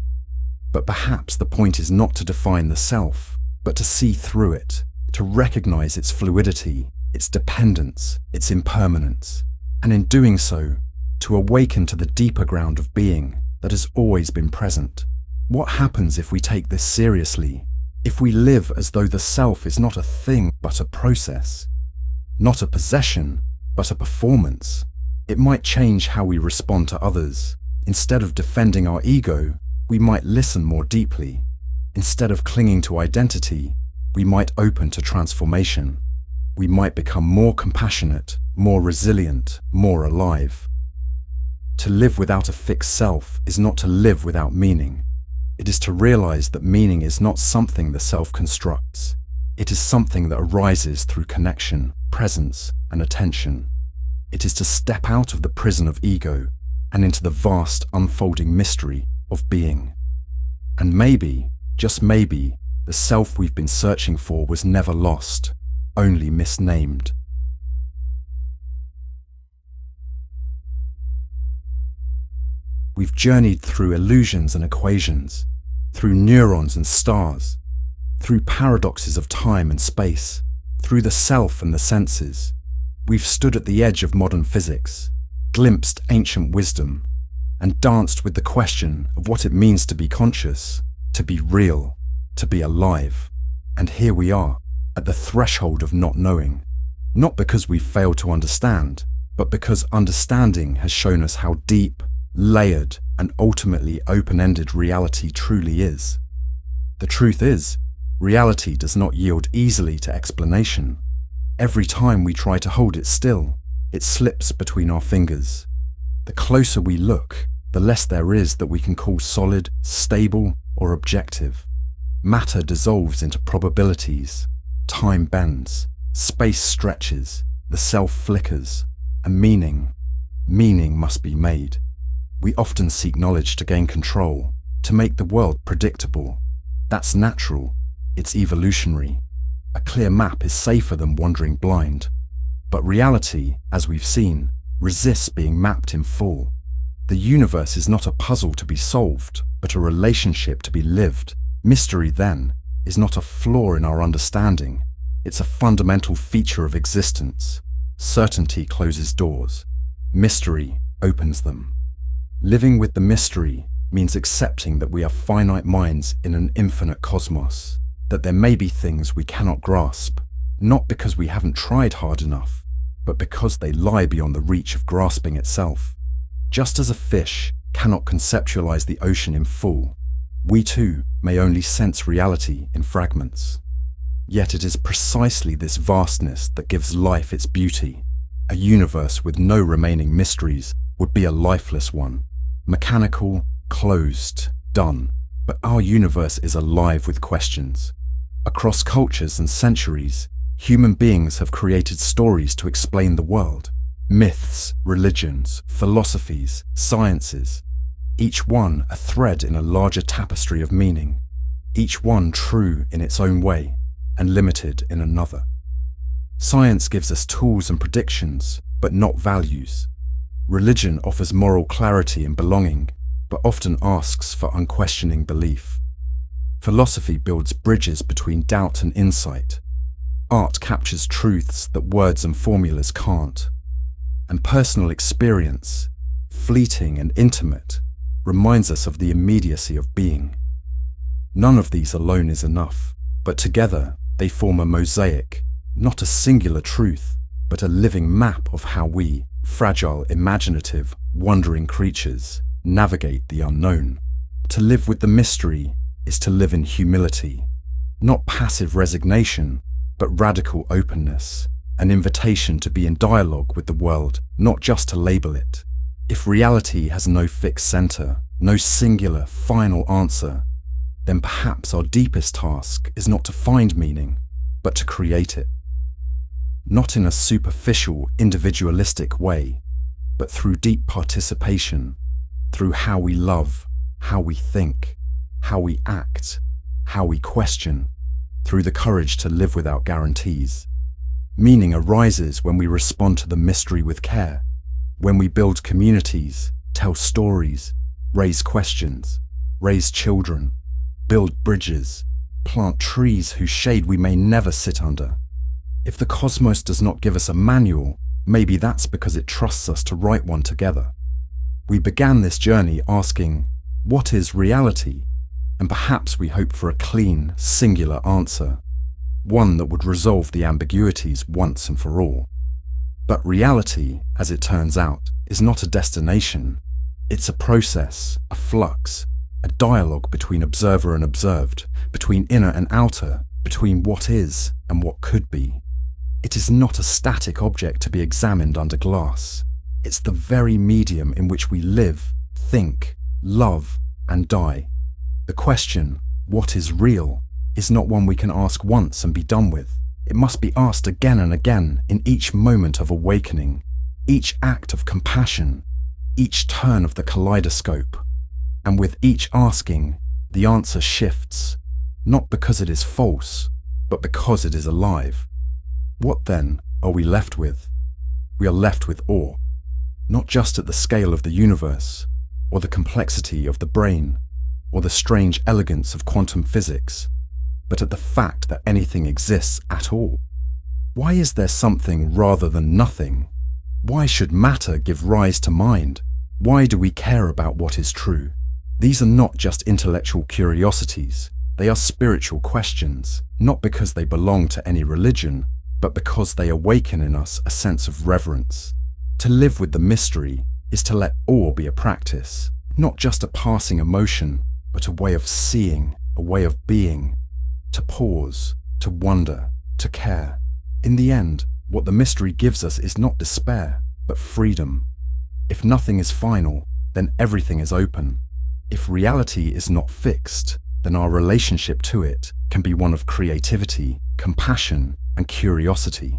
But perhaps the point is not to define the self, but to see through it, to recognize its fluidity, its dependence, its impermanence, and in doing so, to awaken to the deeper ground of being that has always been present. What happens if we take this seriously? If we live as though the self is not a thing but a process, not a possession but a performance? It might change how we respond to others. Instead of defending our ego, we might listen more deeply. Instead of clinging to identity, we might open to transformation. We might become more compassionate, more resilient, more alive. To live without a fixed self is not to live without meaning. It is to realize that meaning is not something the self constructs. It is something that arises through connection, presence, and attention. It is to step out of the prison of ego and into the vast unfolding mystery of being. And maybe, just maybe, the self we've been searching for was never lost, only misnamed. We've journeyed through illusions and equations, through neurons and stars, through paradoxes of time and space, through the self and the senses. We've stood at the edge of modern physics, glimpsed ancient wisdom, and danced with the question of what it means to be conscious, to be real, to be alive. And here we are, at the threshold of not knowing, not because we've failed to understand, but because understanding has shown us how deep, layered, and ultimately open-ended reality truly is. The truth is, reality does not yield easily to explanation. Every time we try to hold it still, it slips between our fingers. The closer we look, the less there is that we can call solid, stable, or objective. Matter dissolves into probabilities, time bends, space stretches, the self flickers, and meaning must be made. We often seek knowledge to gain control, to make the world predictable. That's natural, it's evolutionary. A clear map is safer than wandering blind. But reality, as we've seen, resists being mapped in full. The universe is not a puzzle to be solved, but a relationship to be lived. Mystery, then, is not a flaw in our understanding. It's a fundamental feature of existence. Certainty closes doors. Mystery opens them. Living with the mystery means accepting that we are finite minds in an infinite cosmos, that there may be things we cannot grasp, not because we haven't tried hard enough, but because they lie beyond the reach of grasping itself. Just as a fish cannot conceptualize the ocean in full, we too may only sense reality in fragments. Yet it is precisely this vastness that gives life its beauty. A universe with no remaining mysteries would be a lifeless one, mechanical, closed, done. But our universe is alive with questions. Across cultures and centuries, human beings have created stories to explain the world. Myths, religions, philosophies, sciences. Each one a thread in a larger tapestry of meaning. Each one true in its own way and limited in another. Science gives us tools and predictions, but not values. Religion offers moral clarity and belonging, but often asks for unquestioning belief. Philosophy builds bridges between doubt and insight. Art captures truths that words and formulas can't. And personal experience, fleeting and intimate, reminds us of the immediacy of being. None of these alone is enough, but together they form a mosaic, not a singular truth, but a living map of how we, fragile, imaginative, wandering creatures, navigate the unknown. To live with the mystery is to live in humility, not passive resignation, but radical openness, an invitation to be in dialogue with the world, not just to label it. If reality has no fixed center, no singular, final answer, then perhaps our deepest task is not to find meaning, but to create it. Not in a superficial, individualistic way, but through deep participation, through how we love, how we think, how we act, how we question, through the courage to live without guarantees. Meaning arises when we respond to the mystery with care, when we build communities, tell stories, raise questions, raise children, build bridges, plant trees whose shade we may never sit under. If the cosmos does not give us a manual, maybe that's because it trusts us to write one together. We began this journey asking, what is reality? And perhaps we hope for a clean, singular answer, one that would resolve the ambiguities once and for all. But reality, as it turns out, is not a destination. It's a process, a flux, a dialogue between observer and observed, between inner and outer, between what is and what could be. It is not a static object to be examined under glass. It's the very medium in which we live, think, love, and die. The question, what is real, is not one we can ask once and be done with. It must be asked again and again in each moment of awakening, each act of compassion, each turn of the kaleidoscope. And with each asking, the answer shifts, not because it is false, but because it is alive. What then are we left with? We are left with awe, not just at the scale of the universe, or the complexity of the brain, or the strange elegance of quantum physics, but at the fact that anything exists at all. Why is there something rather than nothing? Why should matter give rise to mind? Why do we care about what is true? These are not just intellectual curiosities, they are spiritual questions, not because they belong to any religion, but because they awaken in us a sense of reverence. To live with the mystery is to let awe be a practice, not just a passing emotion, but a way of seeing, a way of being. To pause, to wonder, to care. In the end, what the mystery gives us is not despair, but freedom. If nothing is final, then everything is open. If reality is not fixed, then our relationship to it can be one of creativity, compassion, and curiosity.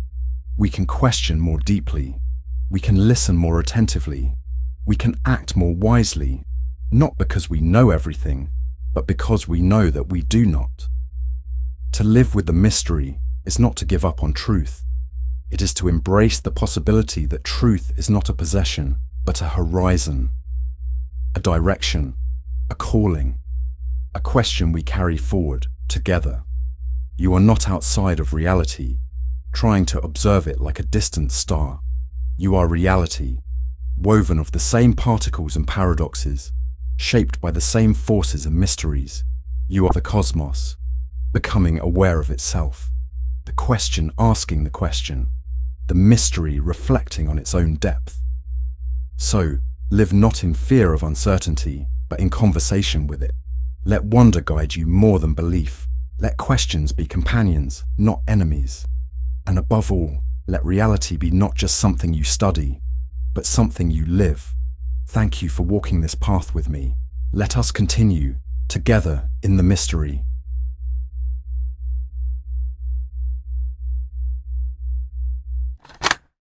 We can question more deeply. We can listen more attentively. We can act more wisely, not because we know everything, but because we know that we do not. To live with the mystery is not to give up on truth. It is to embrace the possibility that truth is not a possession, but a horizon, a direction, a calling, a question we carry forward together. You are not outside of reality, trying to observe it like a distant star. You are reality, woven of the same particles and paradoxes, shaped by the same forces and mysteries. You are the cosmos, becoming aware of itself, the question asking the question, the mystery reflecting on its own depth. So, live not in fear of uncertainty, but in conversation with it. Let wonder guide you more than belief. Let questions be companions, not enemies. And above all, let reality be not just something you study, but something you live. Thank you for walking this path with me. Let us continue, together in the mystery.